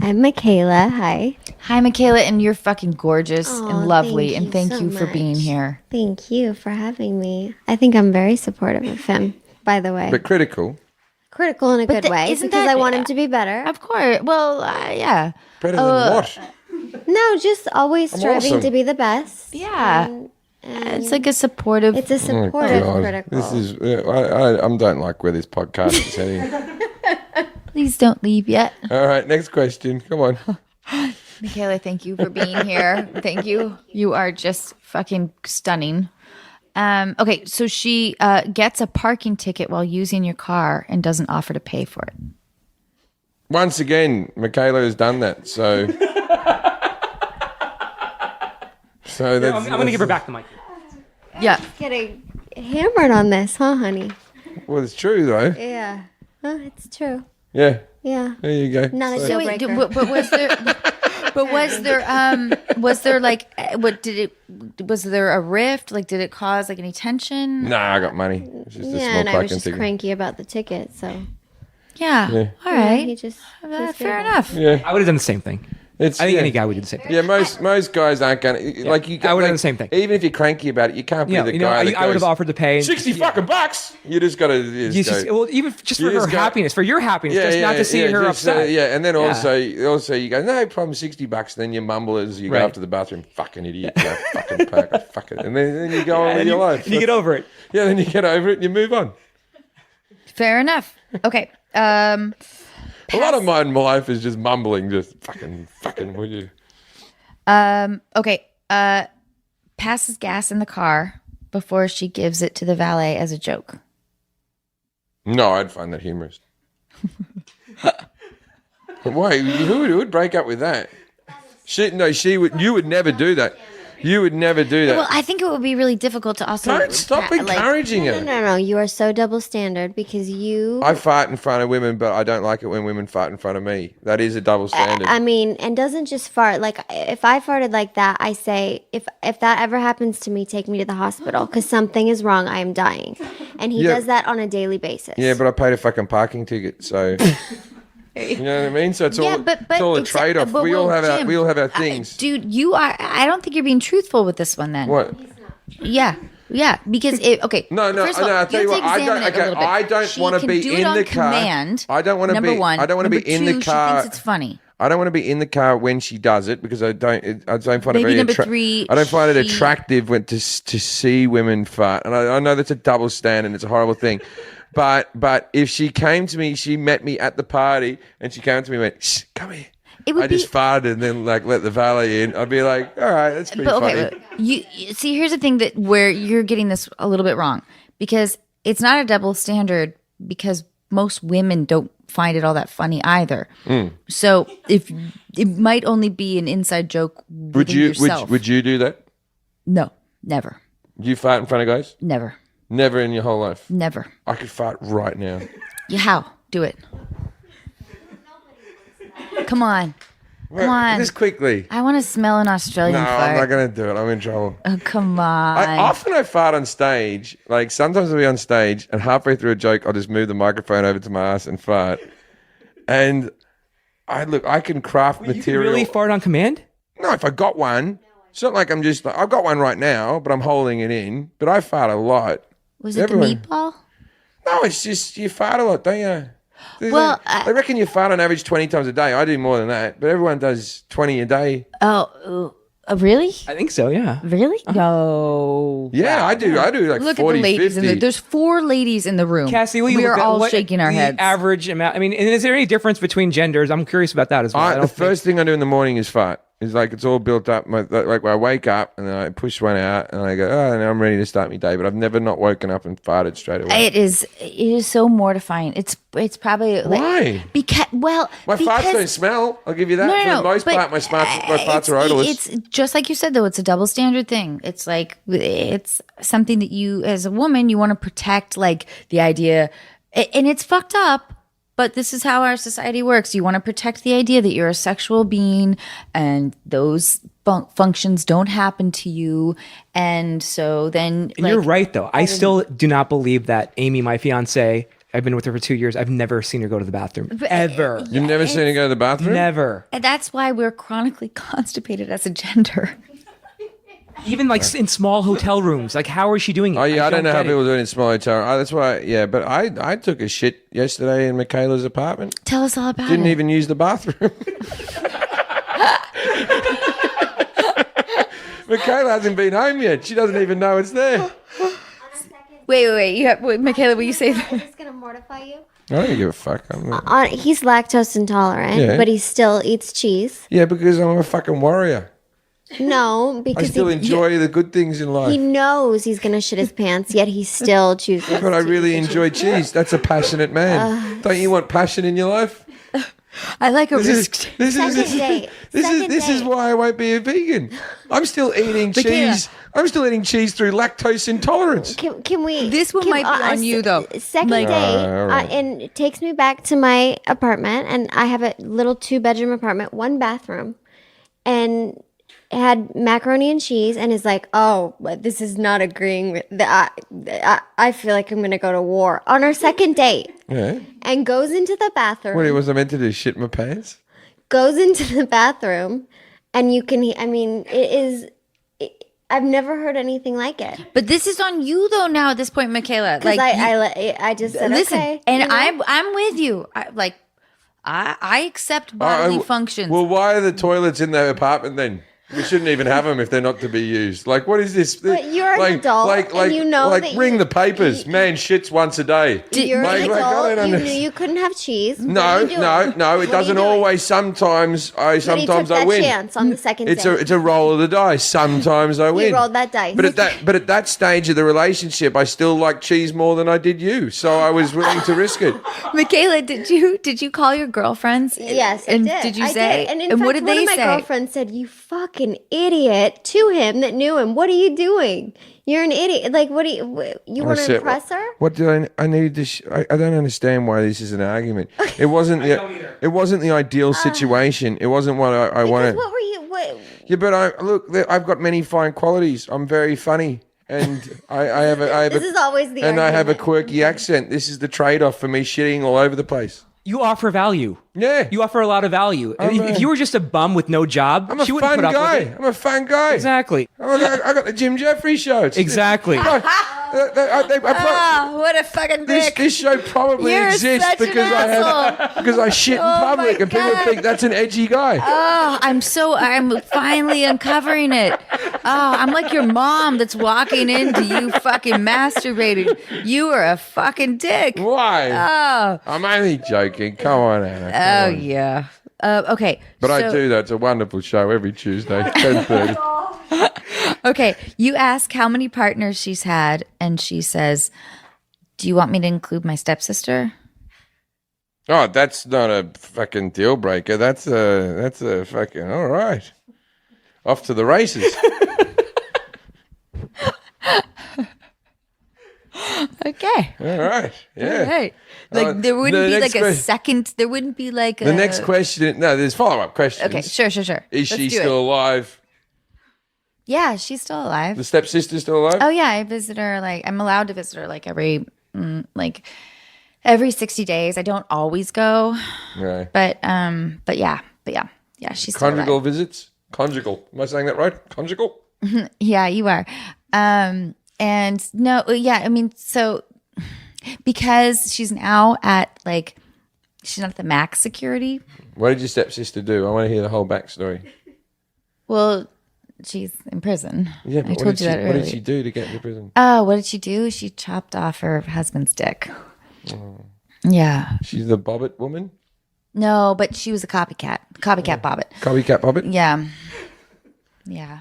I'm Michaela. Hi. Hi, Michaela, and you're fucking gorgeous Aw, and lovely, and thank thank you you so for being much. here. Thank you for having me. I think I'm very supportive of him, by the way. But critical. Critical in a good way isn't because that- I want him to be better. Of course. Well, yeah. Better than what? No, just always striving awesome. to be the best. Yeah. And It's like a supportive. it's a supportive God. critical. This is. I don't like where this podcast is heading. Please don't leave yet. All right, next question. Come on. Michaela, thank you for being here. Thank you. You are just fucking stunning. Okay, so she gets a parking ticket while using your car and doesn't offer to pay for it. Once again, Michaela has done that. So. That's. I'm going to give her back the mic. Yeah. Getting hammered on this, huh, honey? Well, it's true though. Yeah. It's true. Yeah. Yeah. There you go. Not a So- deal Wait, breaker. but was there like was there a rift? Like, did it cause like any tension? Nah, I got money. It's just a Yeah, small and I was parking just ticket. cranky about the ticket, so Yeah. All yeah, right. he just Fair enough. Yeah. I would have done the same thing. It's, I think yeah. any guy would do the same thing. Yeah, most guys aren't gonna like you. I would've like, done the same thing. Even if you're cranky about it, you can't be Yeah, the you know, guy that I would have goes, offered to pay. And, 60 fucking bucks. You just gotta. You just, go, well, even just for You her just go- happiness, for your happiness, just not to see her just, upset. yeah, and then Yeah. also you go, no problem, $60. Then you mumble as you Right. go up to the bathroom, fucking idiot, you fucking pack, fuck it, and then you go on with your life. And you get over it. Yeah, then you get over it and you move on. Fair enough. Okay. A lot of my life is just mumbling, just fucking, would you? Okay. Passes gas in the car before she gives it to the valet as a joke. No, I'd find that humorous. Why? Who would break up with that? You would never do that. You would never do that. Well, I think it would be really difficult to also. Don't stop encouraging it. No. You are so double standard because you. I fart in front of women, but I don't like it when women fart in front of me. That is a double standard. I mean, and doesn't just fart. Like, if I farted like that, I say, if that ever happens to me, take me to the hospital because something is wrong. I am dying. And he does that on a daily basis. Yeah, but I paid a fucking parking ticket, so. You know what I mean? So it's all a trade-off. We all have our things. Dude, I don't think you're being truthful with this one then. What? Yeah, because okay. No. First of all, I'll tell you what. I don't want to be in the car. Command, I don't want to be. Number one. I don't want to be in the car. She thinks it's funny. I don't want to be in the car when she does it because I don't find it very attractive. I don't find it attractive to see women fart, and I know that's a double standard and it's a horrible thing. But if she came to me, she met me at the party, and she came to me and went, "Shh, come here." I just farted and then let the valet in. I'd be like, all right, that's pretty funny. But you see, here's the thing where you're getting this a little bit wrong because it's not a double standard because most women don't find it all that funny either. So if it might only be an inside joke within yourself. Would you do that? No, never. You fart in front of guys? Never. Never in your whole life? Never. I could fart right now. Yeah, how? Do it. Come on. Come on. Just quickly. I want to smell an Australian No, fart. I'm not going to do it. I'm in trouble. Oh, come on. I fart on stage. Like, sometimes I'll be on stage, and halfway through a joke, I'll just move the microphone over to my ass and fart. And I can craft material. You can really fart on command? No, if I got one. It's not like I'm just, I've got one right now, but I'm holding it in. But I fart a lot. Was it the meatball? No, it's just, you fart a lot, don't you? Well, I reckon you fart on average 20 times a day. I do more than that, but everyone does 20 a day. Oh, really? I think so, yeah. Really? No. Yeah, I do. I do like Look 40, at the ladies 50. in there. There's 4 ladies in the room. Cassie, we are all shaking our heads. Average amount. I mean, and is there any difference between genders? I'm curious about that as well. The first thing I do in the morning is fart. It's like it's all built up. Like when I wake up and then I push one out and I go, oh, now I'm ready to start my day. But I've never not woken up and farted straight away. It is so mortifying. It's probably why? Because my farts don't smell. I'll give you that. No, For the most part, my farts are odorless. It's just like you said though. It's a double standard thing. It's like it's something that you, as a woman, you want to protect. Like the idea, and it's fucked up. But this is how our society works. You want to protect the idea that you're a sexual being and those functions don't happen to you. And so then... And you're right, though. I still do not believe that Amy, my fiance, I've been with her for 2 years. I've never seen her go to the bathroom. Ever. You've never seen her go to the bathroom? Never. And that's why we're chronically constipated as a gender. Even like in small hotel rooms. Like, how is she doing it? Oh, yeah, I don't know how people do it in small hotels. That's why, yeah, but I took a shit yesterday in Michaela's apartment. Tell us all about Didn't it. even use the bathroom. Michaela hasn't been home yet. She doesn't even know it's there. Wait. Michaela, will you say that? It's going to mortify you. I don't give a fuck. He's lactose intolerant, but he still eats cheese. Yeah, because I'm a fucking warrior. No, I because still enjoy the good things in life. he knows he's going to shit his pants, yet he still chooses. But I really enjoy cheese. That's a passionate man. Don't you want passion in your life? I like a risk. This is why I won't be a vegan. I'm still eating cheese. I'm still eating cheese through lactose intolerance. Can we? This one might be on you though. Second date, right. and it takes me back to my apartment, and I have a little 2-bedroom apartment, 1 bathroom, and had macaroni and cheese, and is like, oh, but this is not agreeing with that. I feel like I'm going to go to war on our second date. Yeah. And goes into the bathroom. What was I meant to do? Shit my pants? Goes into the bathroom, and you can. I mean, it is. I've never heard anything like it. But this is on you though now at this point, Michaela. Like I just said, listen, okay, and I'm with you. I accept bodily functions. Well, why are the toilets in the apartment then? We shouldn't even have them if they're not to be used. Like, what is this? But you're an adult, and you know that ring you- the papers. Man shits once a day. You're Like, an I don't adult. You knew understand. you couldn't have cheese. What No, are you doing? no. It What are you doesn't doing? always. Sometimes I But he took I that win. chance on the second It's day. a roll of the dice. Sometimes I win. rolled that dice. But at that stage of the relationship, I still like cheese more than I did you. So I was willing to risk it. Michaela, did you call your girlfriends? Yes, I and did. you I say? did. And in fact, what did one they of my say? girlfriends said, "You fucking idiot," to him that knew him. What are you doing? You're an idiot. Like, what do you want to impress her? What did I need to? I don't understand why this is an argument. It wasn't it wasn't the ideal situation. It wasn't what I Because wanted. what were you? What? Yeah, but I've got many fine qualities. I'm very funny, and I have a This is always the and I have a argument. quirky accent. This is the trade-off for me shitting all over the place. You offer value. Yeah, You offer a lot of value. If you were just a bum with no job, I'm a she wouldn't fun put up guy. with it. I'm a fun guy. Exactly. I got the Jim Jefferies Show. Exactly. Oh, what a fucking dick. This show probably You're exists such an because I shit in public and people God. think that's an edgy guy. Oh, I'm finally uncovering it. Oh, I'm like your mom that's walking into you fucking masturbating. You are a fucking dick. Why? Oh, I'm only joking. Come on, Anna. Come on. yeah. Okay. But I so- do that. It's a wonderful show every Tuesday, 10:30. Okay, you ask how many partners she's had, and she says, "Do you want me to include my stepsister?" Oh, that's not a fucking deal breaker. That's a fucking all right. Off to the races. Okay. All right. Yeah. Right. Like there wouldn't the be next like a que- second. There wouldn't be like The next question. No, there's follow-up questions. Okay, sure. Is Let's she do still it. alive? Yeah, she's still alive. The stepsister's still alive? Oh yeah, I visit her. Like I'm allowed to visit her like every 60 days. I don't always go, Right. but yeah, she's still Conjugal alive. visits? Conjugal. Am I saying that right? Conjugal? Yeah, you are. And no, yeah, I mean, so because she's now at like, she's not at the max security. What did your stepsister do? I want to hear the whole backstory. Well, she's in prison. Yeah, I but told you that what did earlier. she do to get into prison? Oh, what did she do? She chopped off her husband's dick. Yeah. She's the Bobbit woman? No, but she was a copycat. Copycat Bobbit. Copycat Bobbit? Yeah. Yeah.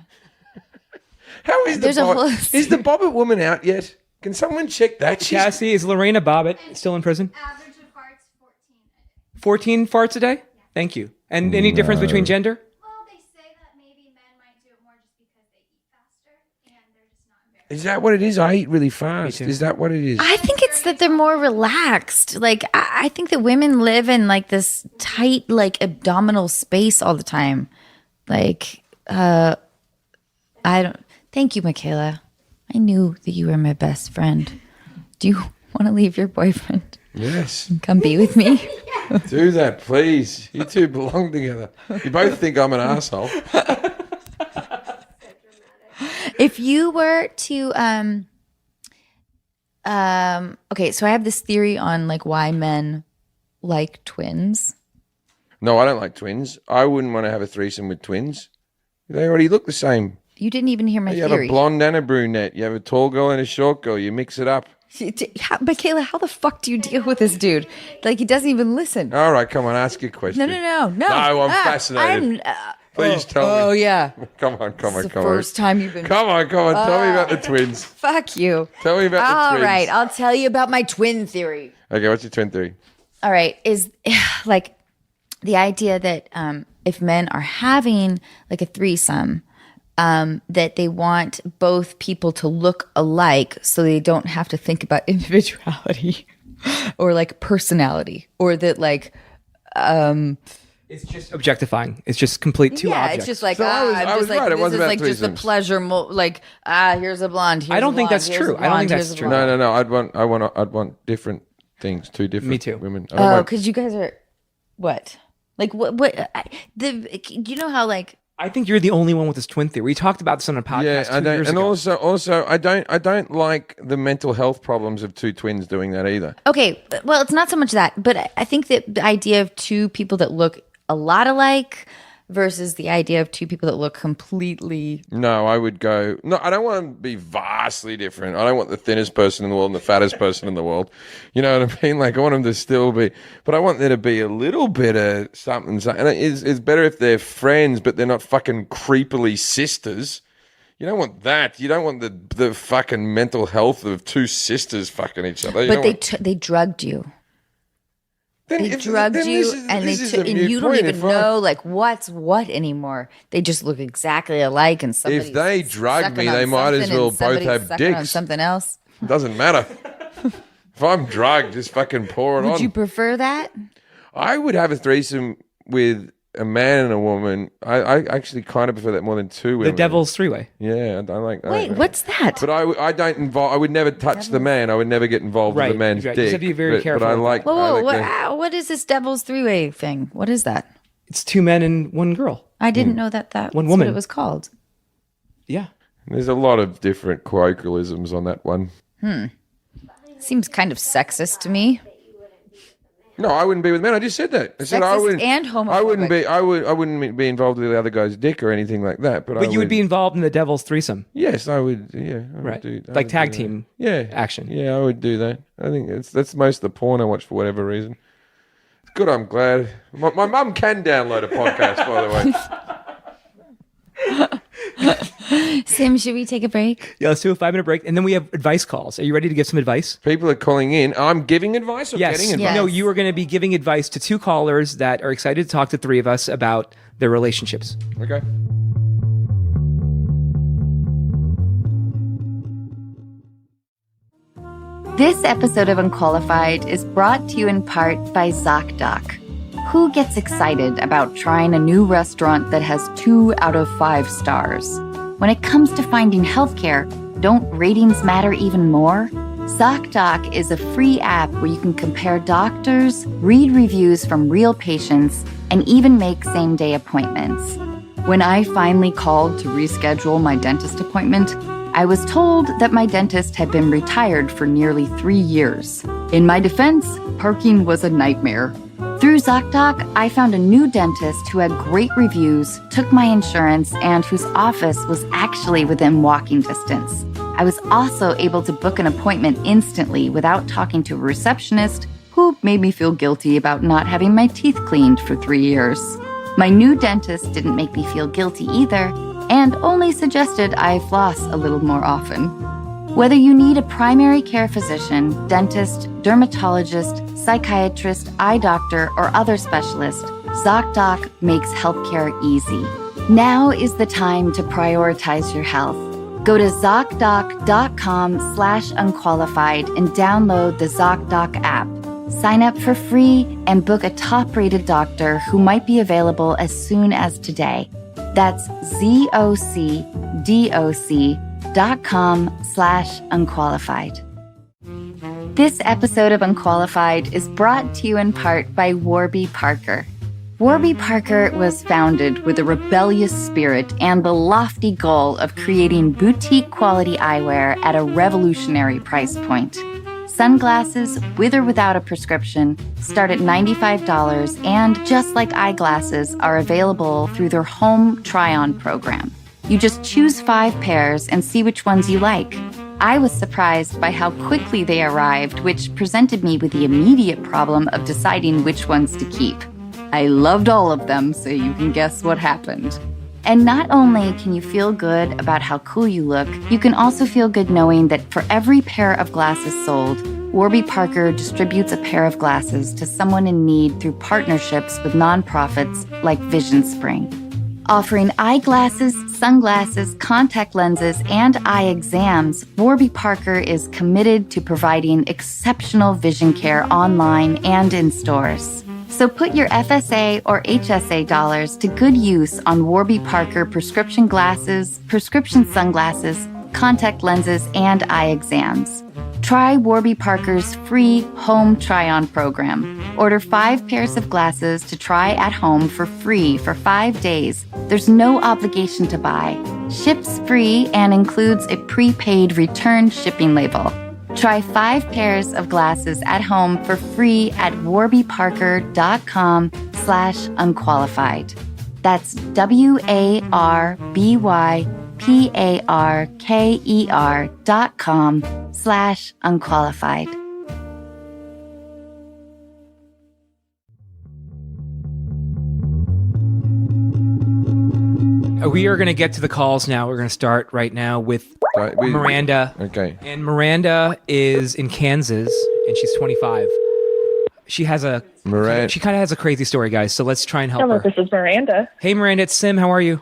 How is There's the a Bobbit? whole- Is the Bobbit woman out yet? Can someone check that? She's Cassie, is Lorena Bobbitt still in prison? Average of farts 14 a day. 14 farts a day? Thank you. And any difference between gender? Well, they say that maybe men might do it more just because they eat faster and they're just not embarrassed. Is that what it is? I eat really fast. too. Is that what it is? I think it's that they're more relaxed. Like, I think that women live in like this tight, like abdominal space all the time. Like, I don't. Thank you, Michaela. I knew that you were my best friend. Do you want to leave your boyfriend Yes. and come be with me? Do that, please. You two belong together. You both think I'm an asshole. If you were to, okay, so I have this theory on like why men like twins. No, I don't like twins. I wouldn't want to have a threesome with twins. They already look the same. You didn't even hear my You have theory. a blonde and a brunette. You have a tall girl and a short girl. You mix it up. Michaela, how the fuck do you deal with this dude? Like, he doesn't even listen. All right, come on, ask your question. No. No, I'm fascinated. Please tell me. Oh, yeah. Come on, come on, It's the come on. first time you've been. Come on. Tell me about the twins. Fuck you. Tell me about the All twins. right, I'll tell you about my twin theory. Okay, what's your twin theory? All right, is like the idea that if men are having like a threesome, that they want both people to look alike so they don't have to think about individuality or like personality, or that like It's just objectifying. It's just complete two yeah, objects. it's just like So I I'm was just like right, it this wasn't is about like just the threesomes. pleasure like here's a blonde. Here's I don't a think blonde, that's here's a true. I don't blonde, think here's that's a true. blonde. No. I'd want different things. Two different Me too. women. I don't Oh, want- because you guys are what? Like what? You know how like I think you're the only one with this twin theory. We talked about this on a podcast yeah, I 2 don't. years And ago. also, I don't like the mental health problems of two twins doing that either. okay, well, it's not so much that, but I think that the idea of two people that look a lot alike versus the idea of two people that look completely. No, I would go. No, I don't want them to be vastly different. I don't want the thinnest person in the world and the fattest person in the world. You know what I mean? Like, I want them to still be, but I want there to be a little bit of something. And it's better if they're friends, but they're not fucking creepily sisters. You don't want that. You don't want the fucking mental health of two sisters fucking each other. But they drugged you. They drugged you, and you don't even know like what's what anymore. They just look exactly alike, and if they drug me, they might as well both have dicks. On something else. It doesn't matter. If I'm drugged, just fucking pour it on. Would you prefer that? I would have a threesome with a man and a woman. I actually kind of prefer that more than two women. The devil's three-way. Yeah, I like that. Wait, what's that? But I don't involve. I would never touch the man. I would never get involved with the man's dick. You have to be very careful. But I like. Whoa, what is this devil's three-way thing? What is that? It's two men and one girl. I didn't know that's one woman. what it was called. Yeah. There's a lot of different colloquialisms on that one. Seems kind of sexist to me. No, I wouldn't be with men. I just said that. I said I Sexist wouldn't. and homophobic. I wouldn't be involved with the other guy's dick or anything like that. But you would be involved in the devil's threesome. Yes, I would. Yeah, I Right. would do, Like tag team action. Yeah, I would do that. I think that's most of the porn I watch for whatever reason. It's good. I'm glad. My mum can download a podcast, by the way. Sim, should we take a break? Yeah, let's do a 5-minute break, and then we have advice calls. Are you ready to give some advice? People are calling in. I'm giving advice or getting advice? Yes. No, you are going to be giving advice to two callers that are excited to talk to three of us about their relationships. Okay. This episode of Unqualified is brought to you in part by ZocDoc. Who gets excited about trying a new restaurant that has 2 out of 5 stars? When it comes to finding healthcare, don't ratings matter even more? ZocDoc is a free app where you can compare doctors, read reviews from real patients, and even make same-day appointments. When I finally called to reschedule my dentist appointment, I was told that my dentist had been retired for nearly 3 years. In my defense, parking was a nightmare. Through ZocDoc, I found a new dentist who had great reviews, took my insurance, and whose office was actually within walking distance. I was also able to book an appointment instantly without talking to a receptionist who made me feel guilty about not having my teeth cleaned for 3 years. My new dentist didn't make me feel guilty either, and only suggested I floss a little more often. Whether you need a primary care physician, dentist, dermatologist, psychiatrist, eye doctor, or other specialist, ZocDoc makes healthcare easy. Now is the time to prioritize your health. Go to ZocDoc.com/unqualified and download the ZocDoc app. Sign up for free and book a top-rated doctor who might be available as soon as today. That's ZocDoc.com/unqualified. This episode of Unqualified is brought to you in part by Warby Parker. Warby Parker was founded with a rebellious spirit and the lofty goal of creating boutique quality eyewear at a revolutionary price point. Sunglasses, with or without a prescription, start at $95 and, just like eyeglasses, are available through their home try-on program. You just choose 5 pairs and see which ones you like. I was surprised by how quickly they arrived, which presented me with the immediate problem of deciding which ones to keep. I loved all of them, so you can guess what happened. And not only can you feel good about how cool you look, you can also feel good knowing that for every pair of glasses sold, Warby Parker distributes a pair of glasses to someone in need through partnerships with nonprofits like Vision Spring. Offering eyeglasses, sunglasses, contact lenses, and eye exams, Warby Parker is committed to providing exceptional vision care online and in stores. So put your FSA or HSA dollars to good use on Warby Parker prescription glasses, prescription sunglasses, contact lenses, and eye exams. Try Warby Parker's free home try-on program. Order 5 pairs of glasses to try at home for free for 5 days. There's no obligation to buy. Ships free and includes a prepaid return shipping label. Try 5 pairs of glasses at home for free at warbyparker.com/unqualified. That's WARBYPARKER.com/unqualified. We are going to get to the calls now. We're going to start right now with Miranda. Okay. And Miranda is in Kansas, and she's 25. She has a Miranda. She kind of has a crazy story, guys. So let's try and help Hello, her. this is Miranda. Hey, Miranda, it's Sim. How are you?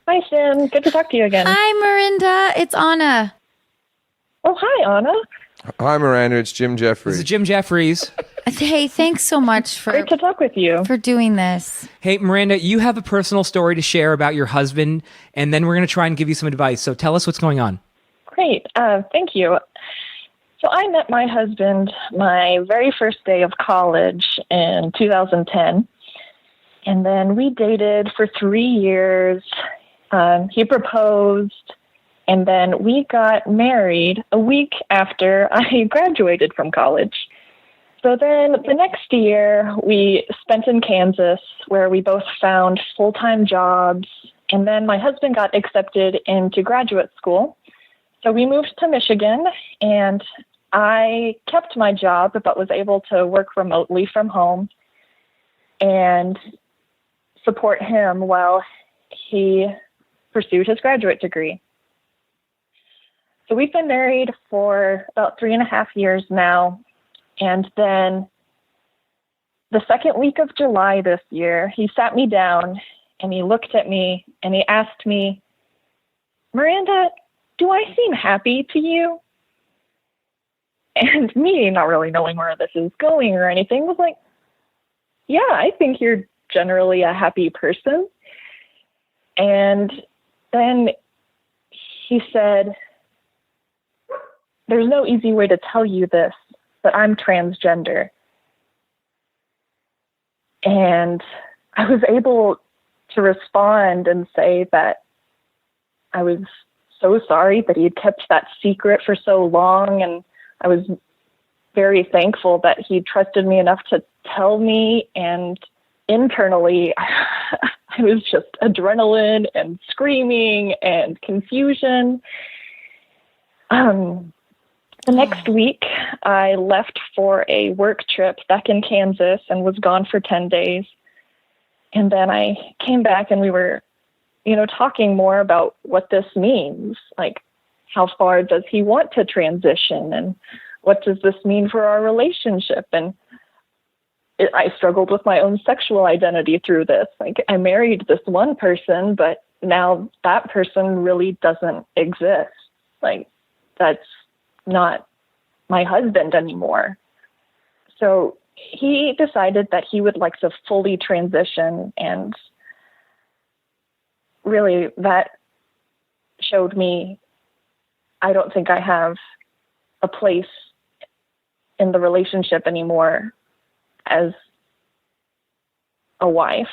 Hi, Sim. Good to talk to you again. Hi, Miranda. It's Anna. Oh, hi, Anna. Hi, Miranda. It's Jim This Jefferies. is Jim Jefferies. Hey, thanks so much Great to talk with you. for doing this. Hey, Miranda, you have a personal story to share about your husband, and then we're going to try and give you some advice. So tell us what's going on. Great. Thank you. So I met my husband my very first day of college in 2010. And then we dated for 3 years. He proposed. And then we got married a week after I graduated from college. So then the next year, we spent in Kansas, where we both found full-time jobs. And then my husband got accepted into graduate school. So we moved to Michigan, and I kept my job, but was able to work remotely from home and support him while he pursued his graduate degree. So we've been married for about 3.5 years now. And then the second week of July this year, he sat me down and he looked at me and he asked me, Miranda, do I seem happy to you? And me, not really knowing where this is going or anything, was like, yeah, I think you're generally a happy person. And then he said, there's no easy way to tell you this, but I'm transgender. And I was able to respond and say that I was so sorry that he had kept that secret for so long, and I was very thankful that he trusted me enough to tell me, and internally I was just adrenaline and screaming and confusion. The next week, I left for a work trip back in Kansas and was gone for 10 days. And then I came back and we were, talking more about what this means. Like, how far does he want to transition? And what does this mean for our relationship? And I struggled with my own sexual identity through this. Like, I married this one person, but now that person really doesn't exist. Like, that's not my husband anymore. So he decided that he would like to fully transition, and really that showed me I don't think I have a place in the relationship anymore as a wife.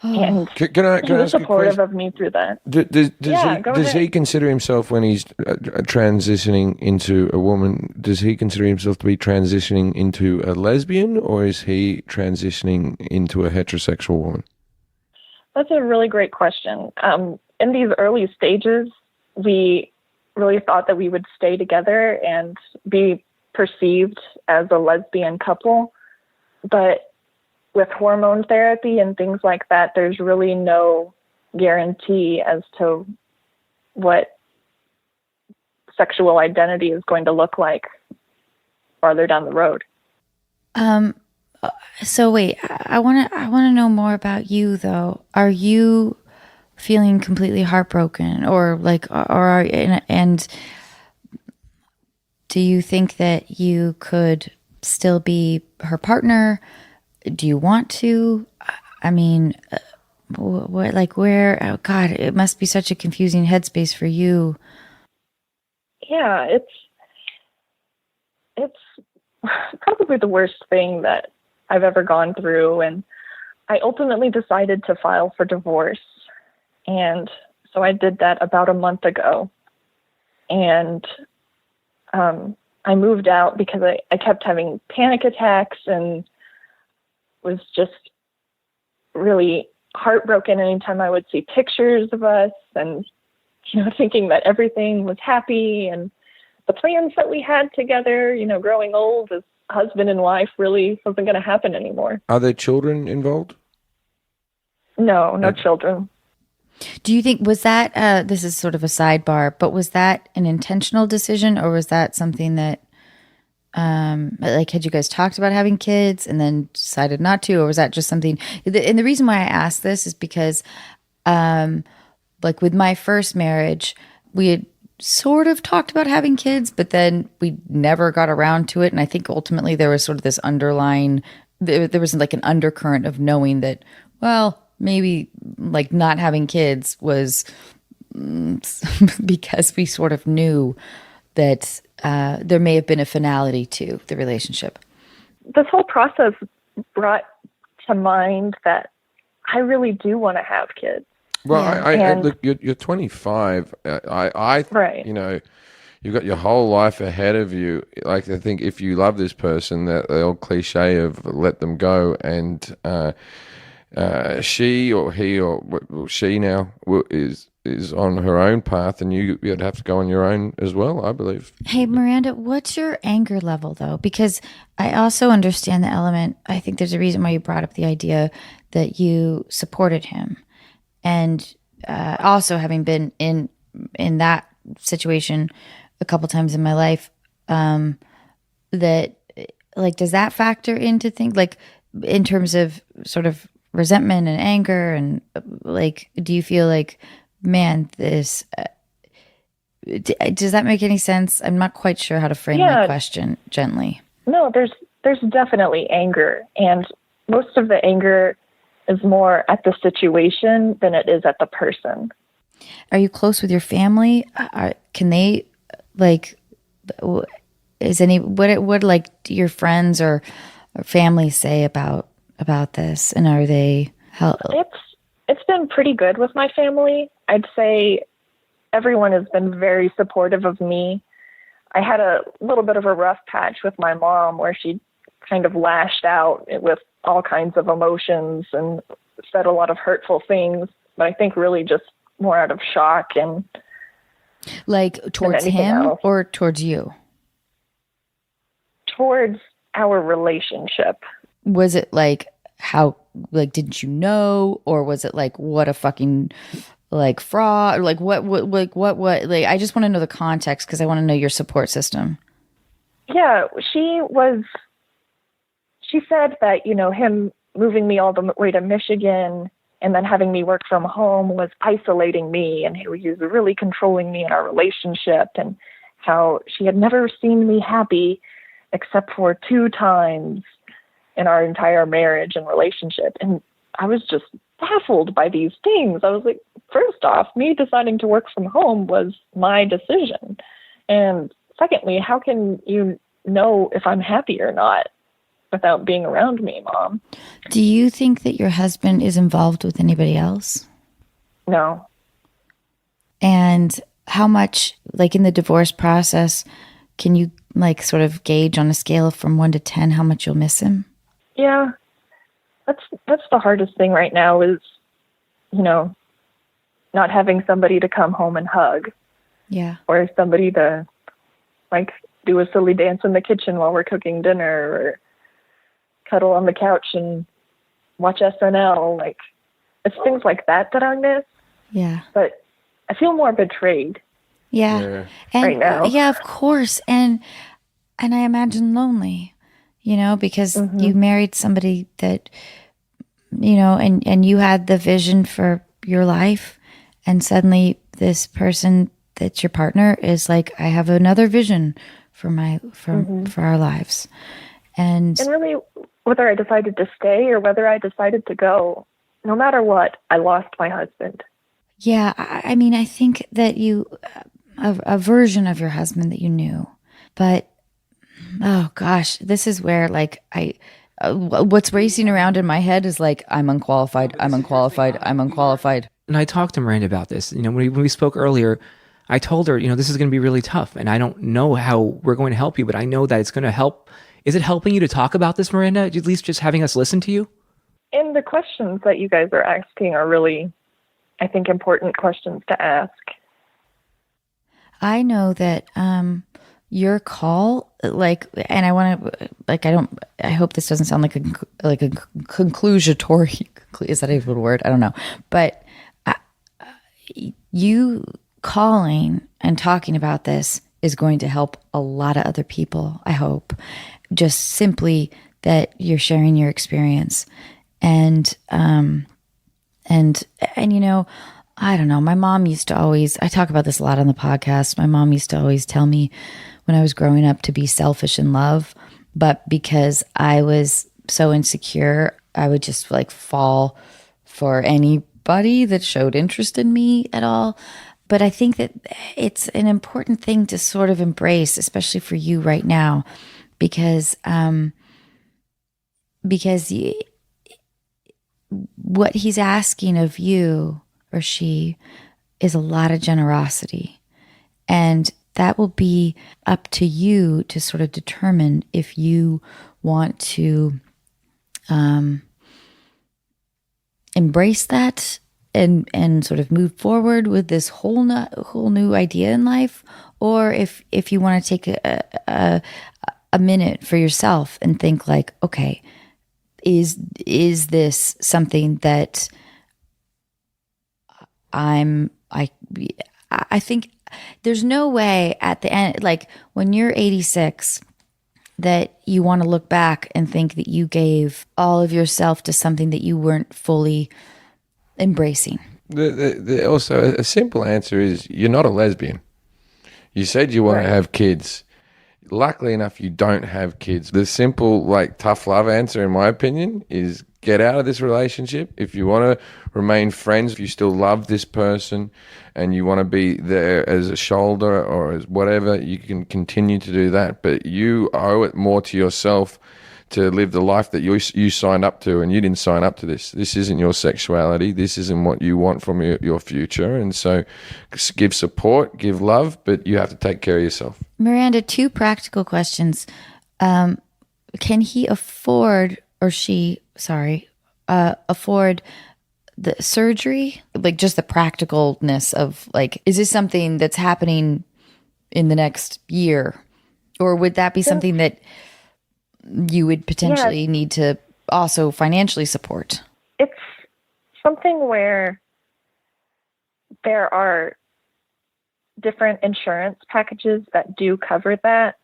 And Can I he was ask you a supportive question? of me through that. Does he consider himself, when he's transitioning into a woman, does he consider himself to be transitioning into a lesbian, or is he transitioning into a heterosexual woman? That's a really great question. In these early stages, we really thought that we would stay together and be perceived as a lesbian couple. But with hormone therapy and things like that, there's really no guarantee as to what sexual identity is going to look like farther down the road. So wait, I want to know more about you though. Are you feeling completely heartbroken, and do you think that you could still be her partner? Do you want to? I mean, where? Oh God, it must be such a confusing headspace for you. Yeah, it's probably the worst thing that I've ever gone through, and I ultimately decided to file for divorce. And so I did that about a month ago. And I moved out because I kept having panic attacks and was just really heartbroken anytime I would see pictures of us, and thinking that everything was happy and the plans that we had together, growing old as husband and wife, really wasn't going to happen anymore. Are there children involved? No children. Do you think, was that, this is sort of a sidebar, but was that an intentional decision, or was that something that, had you guys talked about having kids and then decided not to, or was that just something, and the reason why I ask this is because, with my first marriage, we had sort of talked about having kids, but then we never got around to it. And I think ultimately there was sort of this underlying, there was like an undercurrent of knowing that, well, maybe like not having kids was because we sort of knew that there may have been a finality to the relationship. This whole process brought to mind that I really do want to have kids. Well, Yeah. look, you're 25. Right. You've got your whole life ahead of you. Like, I think if you love this person, that the old cliche of let them go, and she or he or she now is on her own path, and you'd have to go on your own as well, I believe. Hey, Miranda, what's your anger level though? Because I also understand the element. I think there's a reason why you brought up the idea that you supported him. And also having been in that situation a couple times in my life, that like, does that factor into things like in terms of sort of resentment and anger, and like, do you feel like, man, this, does that make any sense? I'm not quite sure how to frame my question gently. No, there's definitely anger, and most of the anger is more at the situation than it is at the person. Are you close with your family? Can they like? What like your friends or family say about this? And are they how? It's been pretty good with my family. I'd say everyone has been very supportive of me. I had a little bit of a rough patch with my mom where she kind of lashed out with all kinds of emotions and said a lot of hurtful things, but I think really just more out of shock and like towards him else. Or towards you? Towards our relationship. Was it like how, like, didn't you know, or was it like, what a fucking like fraud, or like what like I just want to know the context, because I want to know your support system. Yeah, she said that, him moving me all the way to Michigan and then having me work from home was isolating me, and he was really controlling me in our relationship, and how she had never seen me happy except for 2 times in our entire marriage and relationship. And I was just baffled by these things. I was like, first off, me deciding to work from home was my decision. And secondly, how can you know if I'm happy or not without being around me, Mom? Do you think that your husband is involved with anybody else? No. And how much, like in the divorce process, can you like sort of gauge on a scale of from 1 to 10 how much you'll miss him? Yeah. That's the hardest thing right now is, not having somebody to come home and hug. Yeah. Or somebody to like do a silly dance in the kitchen while we're cooking dinner, or cuddle on the couch and watch SNL. Like, it's things like that I miss. Yeah. But I feel more betrayed. Yeah. And, right now. Yeah, of course. And I imagine lonely, because you married somebody that, and you had the vision for your life, and suddenly this person that's your partner is like, I have another vision for our lives. And really, whether I decided to stay or whether I decided to go, no matter what, I lost my husband. Yeah, I mean, I think that you, a version of your husband that you knew, but oh gosh, this is where like what's racing around in my head is like, I'm unqualified. And I talked to Miranda about this. When we spoke earlier, I told her, this is going to be really tough, and I don't know how we're going to help you, but I know that it's going to help. Is it helping you to talk about this, Miranda? At least just having us listen to you? And the questions that you guys are asking are really, I think, important questions to ask. I know that your call, like, and I want to, like, I hope this doesn't sound like a conclusatory, is that even a word? I don't know. But you calling and talking about this is going to help a lot of other people, I hope. Just simply that you're sharing your experience. And you know, I don't know. My mom used to always, I talk about this a lot on the podcast. My mom used to always tell me when I was growing up to be selfish in love, but because I was so insecure, I would just like fall for anybody that showed interest in me at all. But I think that it's an important thing to sort of embrace, especially for you right now, because what he's asking of you or she is a lot of generosity. And that will be up to you to sort of determine if you want to embrace that and sort of move forward with this whole new idea in life, or if you want to take a minute for yourself and think like, okay, is this something that I think there's no way at the end, like when you're 86, that you want to look back and think that you gave all of yourself to something that you weren't fully embracing. Also, a simple answer is you're not a lesbian. You said you want to have kids. Luckily enough, you don't have kids. The simple, like, tough love answer, in my opinion, is get out of this relationship. If you want to remain friends, if you still love this person and you want to be there as a shoulder or as whatever, you can continue to do that. But you owe it more to yourself to live the life that you signed up to, and you didn't sign up to this. This isn't your sexuality. This isn't what you want from your future. And so give support, give love, but you have to take care of yourself. Miranda, 2 practical questions. Can he afford, or she, afford the surgery? Like just the practicalness of like, is this something that's happening in the next year? Or would that be something that you would potentially need to also financially support? It's something where there are different insurance packages that do cover that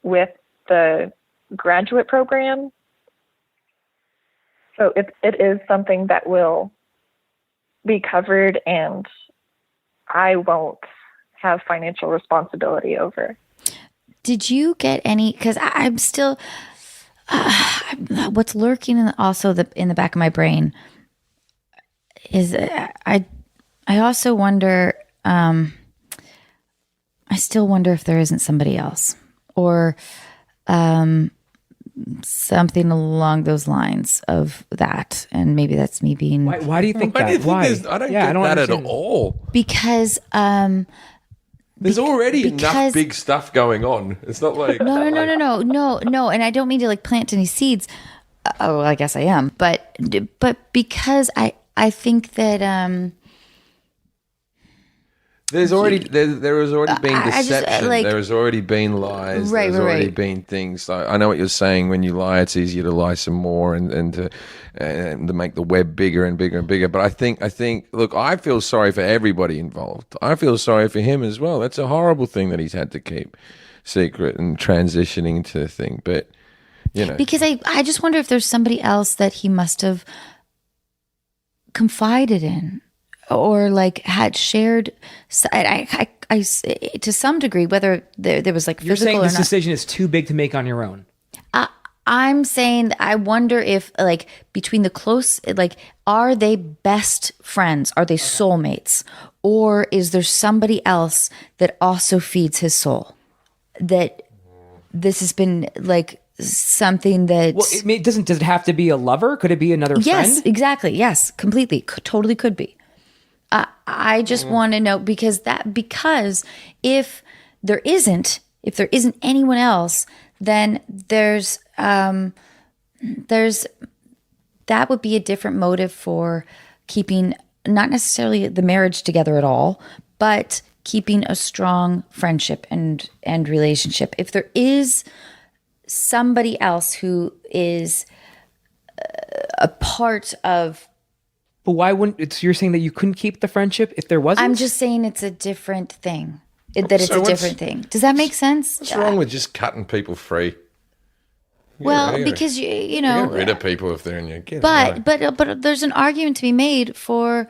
with the graduate program. So it is something that will be covered, and I won't have financial responsibility over. Did you get any, because I'm still, what's lurking in the back of my brain is I also wonder, I still wonder if there isn't somebody else, or something along those lines of that. And maybe that's me being. Why do you think Why that? do you think Why? I don't get that understand. at all. Because There's already enough big stuff going on. It's not like no. And I don't mean to like plant any seeds. Oh, I guess I am. But because I think that there has already been deception. like- there has already been lies. Right, There's already right. been things. I know what you're saying. When you lie, it's easier to lie some more and to make the web bigger and bigger and bigger. But I think. Look, I feel sorry for everybody involved. I feel sorry for him as well. That's a horrible thing that he's had to keep secret and transitioning to the thing. But you know, because I just wonder if there's somebody else that he must have confided in, or like had shared. I to some degree, whether there was like You're physical saying or this not. decision is too big to make on your own. I'm saying that I wonder if like between the close, like, are they best friends? Are they soulmates? Or is there somebody else that also feeds his soul? That this has been like something that. Well, does it have to be a lover? Could it be another Yes, friend? exactly. Yes, completely. Totally could be. I just want to know because if there isn't anyone else, then there's that would be a different motive for keeping not necessarily the marriage together at all, but keeping a strong friendship and relationship. If there is somebody else who is a part of, But why wouldn't it's? You're saying that you couldn't keep the friendship if there wasn't? I'm just saying it's a different thing. That it's So a what's- different thing. Does that make sense? What's wrong with just cutting people free? Well, Yeah, because you get know, rid of people if they're in your. Get it, but there's an argument to be made for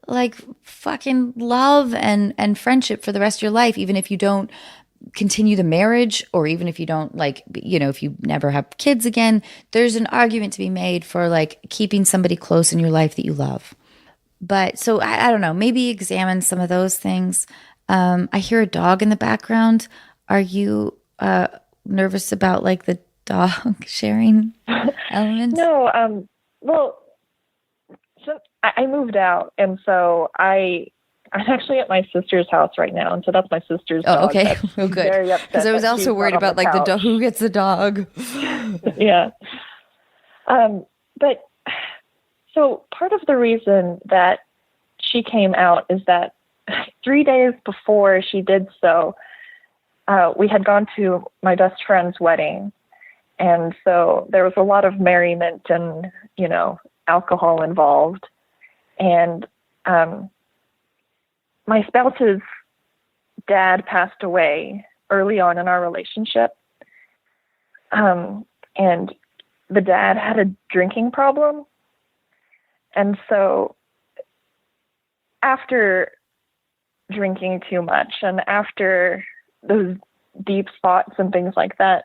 like fucking love and friendship for the rest of your life, even if you don't continue the marriage, or even if you don't like, you know, if you never have kids again. There's an argument to be made for like keeping somebody close in your life that you love. But so I don't know, maybe examine some of those things. I hear a dog in the background. Are you nervous about like the dog sharing element? No, well, so I moved out, and so I'm actually at my sister's house right now, and so that's my sister's Oh, dog. okay. That's Oh, good. very upset Because I was that also she's worried not on about like the couch. dog. Who gets the dog? Yeah. But so part of the reason that she came out is that 3 days before she did so, we had gone to my best friend's wedding. And so there was a lot of merriment and, you know, alcohol involved. And my spouse's dad passed away early on in our relationship. And the dad had a drinking problem. And so after drinking too much and after those deep thoughts and things like that,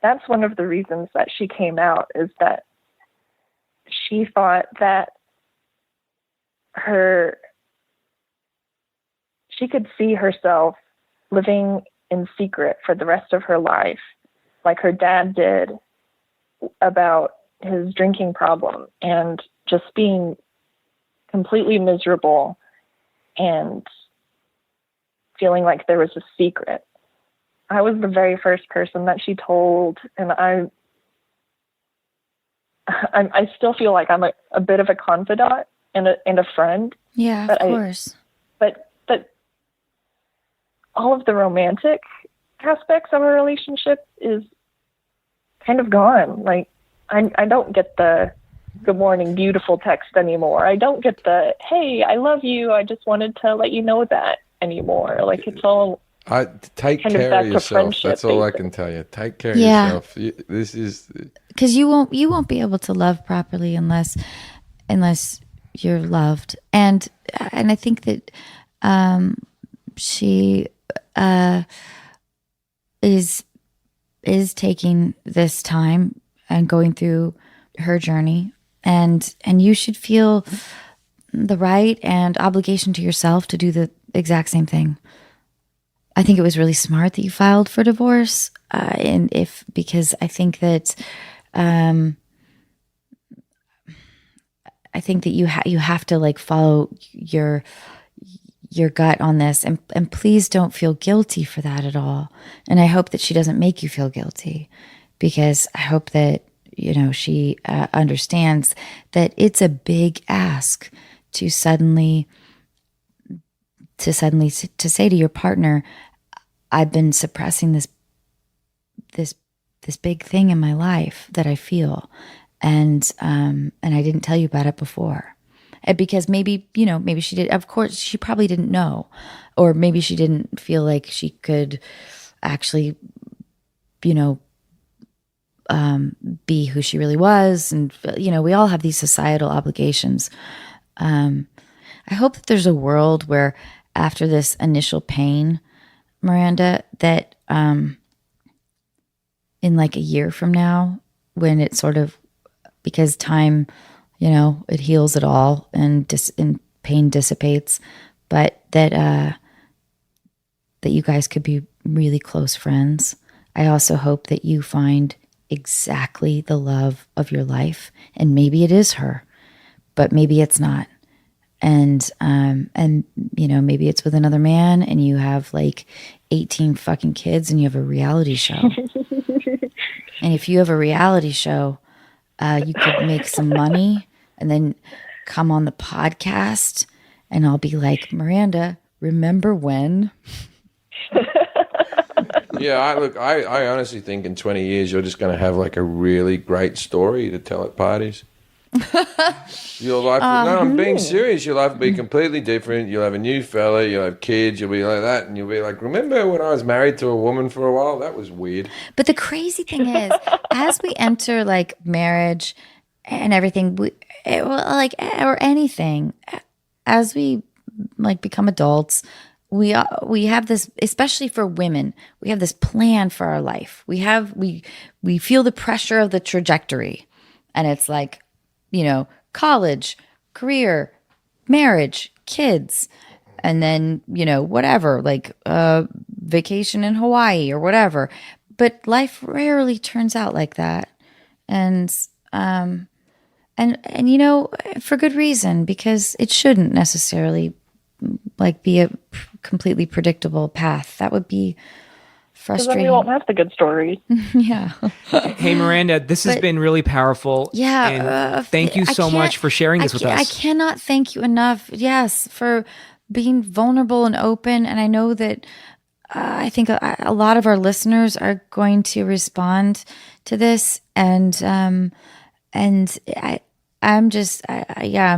that's one of the reasons that she came out, is that she thought that she could see herself living in secret for the rest of her life, like her dad did, about his drinking problem, and just being completely miserable and feeling like there was a secret. I was the very first person that she told, and I still feel like I'm a bit of a confidant and a friend. Yeah, But of course. But all of the romantic aspects of a relationship is kind of gone. Like I don't get the "good morning, beautiful" text anymore. I don't get the "hey, I love you, I just wanted to let you know that" anymore. Like it's all take kind of care back of to yourself. friendship, That's all I basically. can tell you. Take care of Yeah. yourself. This is Because you won't be able to love properly unless you're loved. And I think that she is taking this time and going through her journey, and you should feel the right and obligation to yourself to do the exact same thing. I think it was really smart that you filed for divorce, because I think that you have to like follow your gut on this, and please don't feel guilty for that at all. And I hope that she doesn't make you feel guilty, because I hope that she understands that it's a big ask to suddenly say to your partner, I've been suppressing this big thing in my life that I feel, and I didn't tell you about it before. And because maybe she did. Of course, she probably didn't know, or maybe she didn't feel like she could actually, be who she really was. And we all have these societal obligations. I hope that there's a world where after this initial pain, Miranda, that in like a year from now, when it sort of, because time, it heals it all, and pain dissipates, but that you guys could be really close friends. I also hope that you find exactly the love of your life, and maybe it is her, but maybe it's not. And maybe it's with another man, and you have like 18 fucking kids, and you have a reality show. And if you have a reality show, you could make some money and then come on the podcast, and I'll be like, Miranda, remember when? Yeah, I honestly think in 20 years you're just going to have like a really great story to tell at parties. Your life, no, I'm being serious. Your life will be completely different. You'll have a new fella, you'll have kids, you'll be like that, and you'll be like, remember when I was married to a woman for a while? That was weird. But the crazy thing is, as we enter like marriage and everything, or anything, as we like become adults, we have this, especially for women, we have this plan for our life. We feel the pressure of the trajectory, and it's like, college, career, marriage, kids, and then, whatever, like vacation in Hawaii or whatever. But life rarely turns out like that. And for good reason, because it shouldn't necessarily like be a completely predictable path. That would be Because then frustrating. we won't have the good stories. Yeah. Hey, Miranda, this has been really powerful. Yeah. And thank you so much for sharing this with us. I cannot thank you enough. Yes, for being vulnerable and open. And I know that I think a lot of our listeners are going to respond to this. And I'm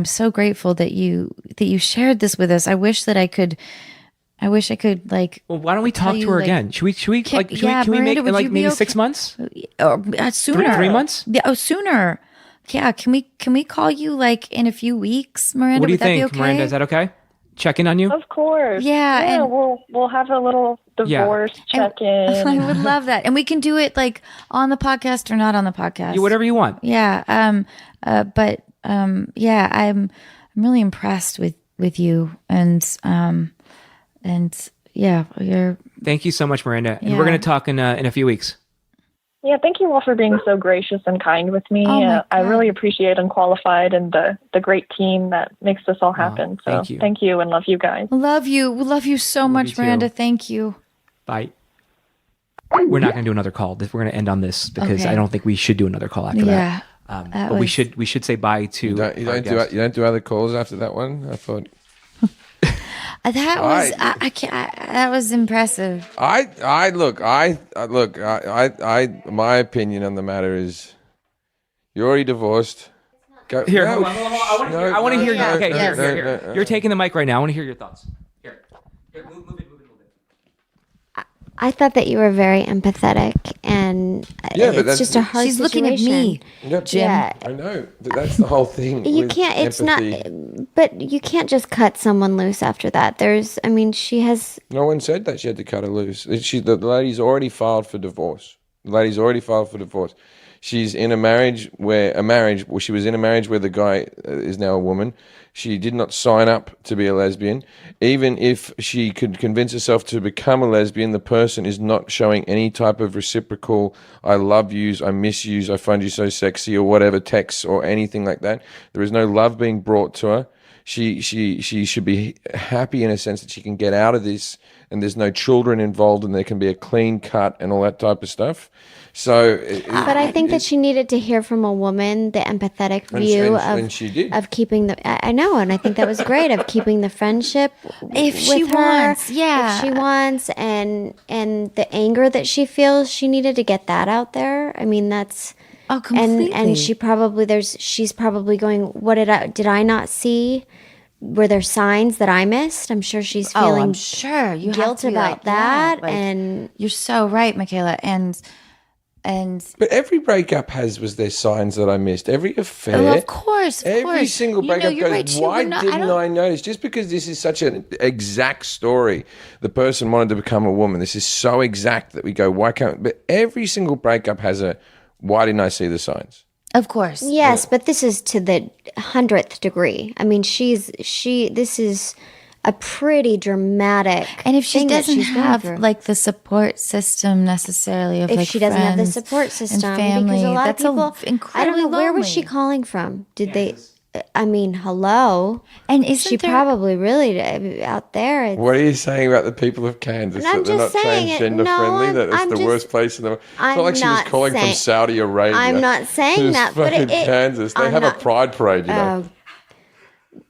so grateful that you shared this with us. I wish I could like. Well, why don't we talk to her again? Should we can we make Miranda, it would like you be maybe okay? 6 months? Or sooner? 3 months? Yeah. Oh, sooner. Yeah. Can we call you like in a few weeks, Miranda? What do you Would that be think, okay? Miranda? Is that okay? Check in on you? Of course. Yeah, and- we'll have a little divorce check-in. I would love that, and we can do it like on the podcast or not on the podcast. Yeah, whatever you want. Yeah. Yeah. I'm really impressed with you, and yeah, you're. Thank you so much, Miranda. And Yeah. we're going to talk in a few weeks. Yeah, thank you all for being so gracious and kind with me. Oh my I God. really appreciate Unqualified and the great team that makes this all happen. So thank you. and love you guys. Love you. We love you so much, you too. Miranda. Thank you. Bye. We're not going to do another call. We're going to end on this because Okay. I don't think we should do another call after Yeah. that. That But we was- should say bye to You our don't guest. do other calls after that one? I thought. That was that was impressive. My opinion on the matter is, you're already divorced. Go, Here, no, hold on. I want to hear you. no, Okay, no, here. no. You're taking the mic right now. I want to hear your thoughts. Here, move it. I thought that you were very empathetic, and Yeah, but it's that's- just a hard She's looking at me. Yep. Jim. Yeah. I know. That's the whole thing. You with can't. It's empathy. not. But you can't just cut someone loose after that. She has. No one said that she had to cut her loose. The lady's already filed for divorce. She's in a marriage where she was in a marriage where the guy is now a woman. She did not sign up to be a lesbian. Even if she could convince herself to become a lesbian, the person is not showing any type of reciprocal, I love yous, I miss yous, I find you so sexy, or whatever texts or anything like that. There is no love being brought to her. She should be happy in a sense that she can get out of this and there's no children involved and there can be a clean cut and all that type of stuff. So, But I think that she needed to hear from a woman the empathetic view and she did. of keeping the. I know, and I think that was great of keeping the friendship. If she with her, wants, yeah. if she wants, and the anger that she feels, she needed to get that out there. I mean, that's. Oh, completely. And she's probably going, what did I not see? Were there signs that I missed? I'm sure she's feeling I'm sure you have guilt to be about like, that, yeah, like, and you're so right, Michaela. And But every breakup was there signs that I missed. Every affair. Oh, of course, of every course. single You know, breakup you're goes, right, too. why We're not- I didn't don't- I notice? Just because this is such an exact story, the person wanted to become a woman. This is so exact that we go, why can't... But every single breakup has a, why didn't I see the signs? of course, yes, but this is to the 100th degree. I mean, this is a pretty dramatic. and if she thing that doesn't she's going have through. like the support system necessarily of if like she doesn't have the friends support and system, family, because a lot that's of people, I don't incredibly know, where was lonely. she calling from? Did they? I mean, hello. And isn't She there, probably really out there. It's, What are you saying about the people of Kansas? I'm That they're not just saying transgender no, friendly? I'm- That it's I'm the just- worst place in the world? It's not I'm like she was not calling from saying- Saudi Arabia. I'm not saying It's that, but fucking it- Kansas. They I'm have not- a pride parade, you know.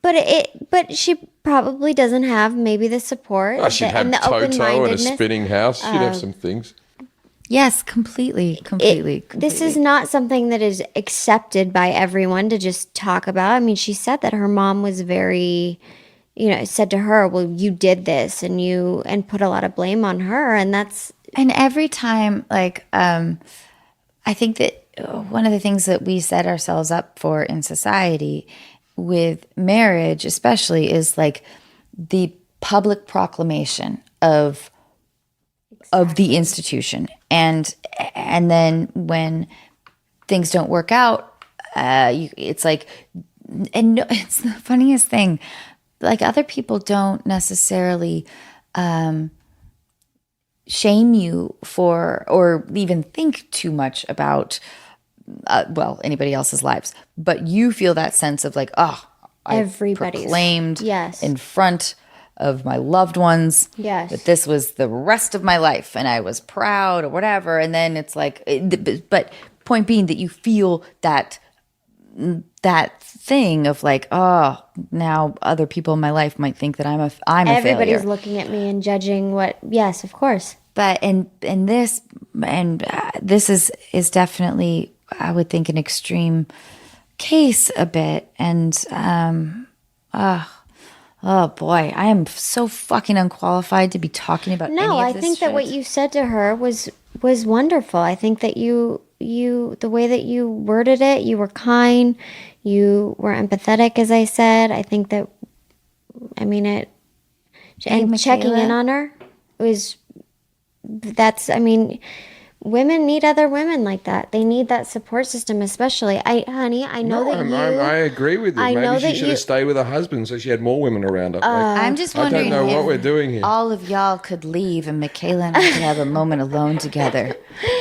but she probably doesn't have maybe the support Oh, she'd have and the Toto and a open-mindedness. spinning house. She'd have some things. yes, completely. This is not something that is accepted by everyone to just talk about. I mean, she said that her mom was very, said to her, well, you did this and put a lot of blame on her. And that's, And every time, like, I think that one of the things that we set ourselves up for in society with marriage, especially, is like the public proclamation of the institution, and then when things don't work out, it's like, and no, it's the funniest thing. Like, other people don't necessarily shame you for, or even think too much about, anybody else's lives, but you feel that sense of like, oh, I Everybody's. proclaimed Yes. in front of my loved ones Yes. that this was the rest of my life, and I was proud or whatever. And then it's like, but point being that you feel that thing of like, oh, now other people in my life might think that I'm a everybody's failure. looking at me and judging what, yes, of course. But this is definitely, I would think, an extreme case a bit. And oh boy, I am so fucking unqualified to be talking about any No, of I this think that what shit. you said to her was wonderful. I think that you the way that you worded it, you were kind, you were empathetic, as I said. I think that, I mean it, and checking in Michaela? on her was, that's, I mean, women need other women like that. They need that support system, especially. Honey, I know that I agree with you. I know Maybe she that should you- have stayed with her husband so she had more women around her. I'm just I wondering don't know what if we're doing here. all of y'all could leave and Michaela and I could have a moment alone together.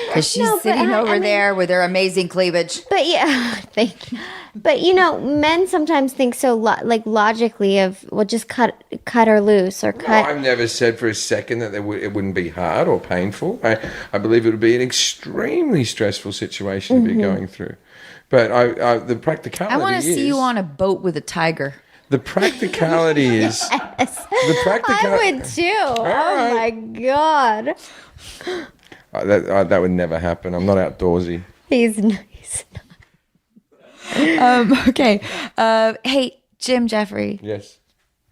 Because she's No, but sitting I over mean- there with her amazing cleavage. But yeah, thank you. But men sometimes think so logically of, well, just cut her loose or No, cut. I've never said for a second that it wouldn't be hard or painful. I believe it would be an extremely stressful situation to be going through. But the practicality I want to is... see you on a boat with a tiger. The practicality is... The I would too. Oh my god, that would never happen. I'm not outdoorsy. he's nice. Okay. Hey, Jim Jeffrey. Yes.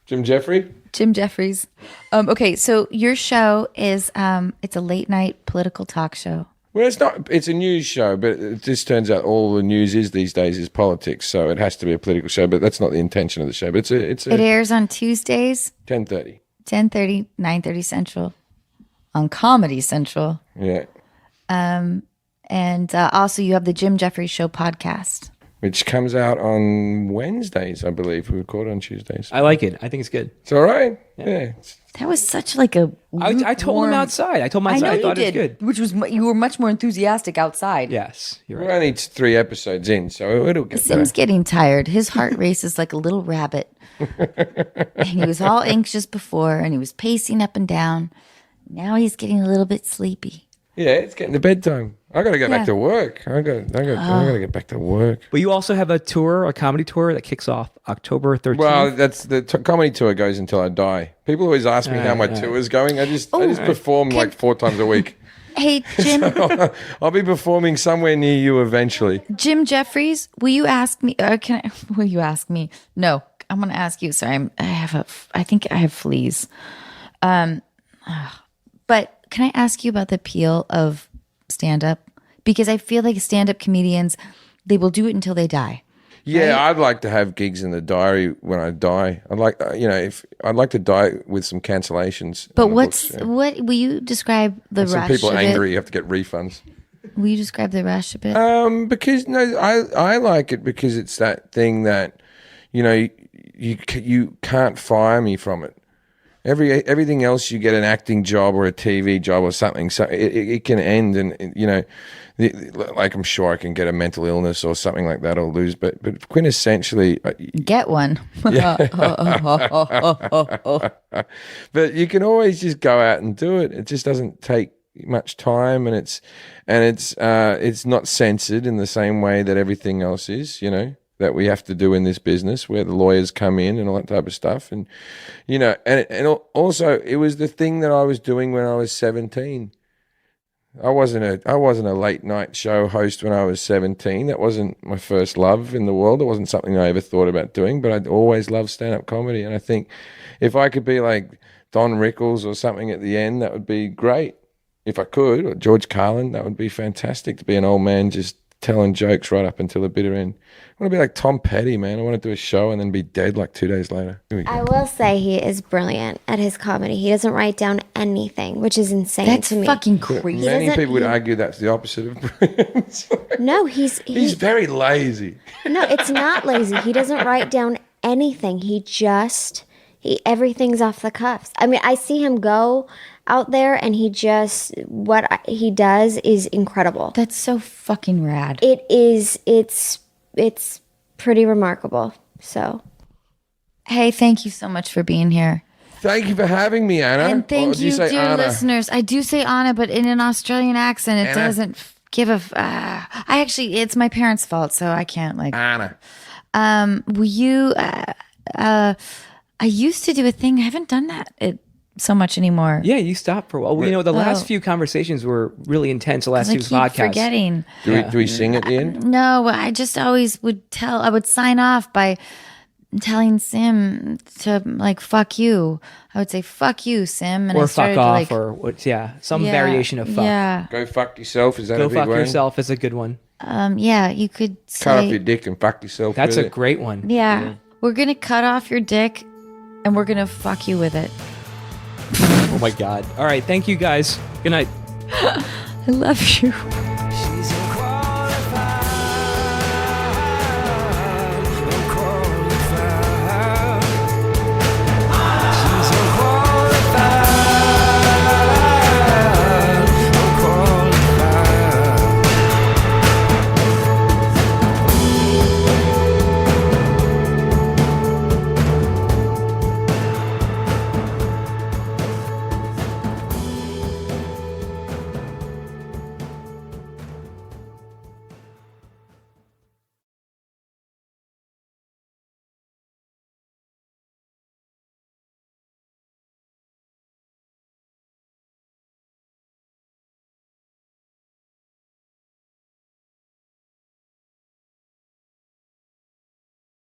Jim Jefferies? Okay, so your show is it's a late night political talk show. Well, it's not. It's a news show, but it just turns out all the news is these days is politics, so it has to be a political show. But that's not the intention of the show. But it's It airs on Tuesdays, 10:30. 10:30, 9:30 Central, on Comedy Central. Yeah, And also you have the Jim Jefferies Show podcast. which comes out on Wednesdays, I believe. We record on Tuesdays. I like it. I think it's good. It's all right. Yeah. That was such like a I told him lukewarm- outside. I told him I outside. know I you thought did, it was good. which was you were much more enthusiastic outside. Yes, you're right. We're only 3 episodes in, so it'll get better. Sim's getting tired. His heart races like a little rabbit. And he was all anxious before, and he was pacing up and down. Now he's getting a little bit sleepy. Yeah, it's getting to bedtime. I got to go Yeah. back to work. I got to get back to work. But you also have a tour, a comedy tour that kicks off October 13th. Well, that's the comedy tour goes until I die. People always ask me how my tour is going. I just perform like 4 times a week. Hey, Jim, I'll be performing somewhere near you eventually. Jim Jefferies, will you ask me? Will you ask me? No, I'm going to ask you. Sorry, I think I have fleas. But can I ask you about the appeal of stand-up? Because I feel like stand-up comedians, they will do it until they die. Yeah, I'd like to have gigs in the diary when I die. I'd like, I'd like to die with some cancellations. But on the books, yeah. what will you describe the Some rush people of angry, it? you have to get refunds. Will you describe the rush a bit? Because I like it because it's that thing that, you can't fire me from it. Everything else, you get an acting job or a TV job or something, so it can end, and you know, like I'm sure I can get a mental illness or something like that or lose, but quintessentially, Get one. but you can always just go out and do it. It just doesn't take much time, and it's not censored in the same way that everything else is, you know, that we have to do in this business, where the lawyers come in and all that type of stuff. And, you know, and also it was the thing that I was doing when I was 17. I wasn't a late night show host when I was 17. That wasn't my first love in the world. It wasn't something I ever thought about doing, but I'd always loved stand-up comedy. And I think if I could be like Don Rickles or something at the end, that would be great. If I could, or George Carlin, that would be fantastic, to be an old man just telling jokes right up until the bitter end. I want to be like Tom Petty, man. I want to do a show and then be dead like 2 days later. I will say he is brilliant at his comedy. He doesn't write down anything, which is insane That's to me. fucking crazy. Many people would argue that's the opposite of brilliance. No, he's very lazy. no, it's not lazy. He doesn't write down anything. Everything's off the cuffs. I mean, I see him go out there and what he does is incredible. That's so fucking rad. It is, it's pretty remarkable. So, Hey, thank you so much for being here. Thank you for having me, Anna. And thank Or do you, say dear Anna? listeners. I do say Anna, but in an Australian accent, it Anna? doesn't give a. It's my parents' fault, so I can't like. Anna. Will you? I used to do a thing. I haven't done that so much anymore. Yeah, you stopped for a while. Well, you know, the last Oh. few conversations were really intense. The last I few keep podcasts. forgetting. Do we sing at the end? No, I just always would I would sign off by telling Sim to like fuck you. I would say fuck you, Sim, and I Or started fuck to, off, like, or what? Yeah, some yeah, variation of fuck. Yeah. Go fuck yourself. Is that Go a big fuck one? yourself is a good one. Yeah, you could say. Cut off your dick and fuck yourself. That's with a it. great one. Yeah. We're gonna cut off your dick, and we're gonna fuck you with it. Oh my God. All right. Thank you guys. Good night. I love you.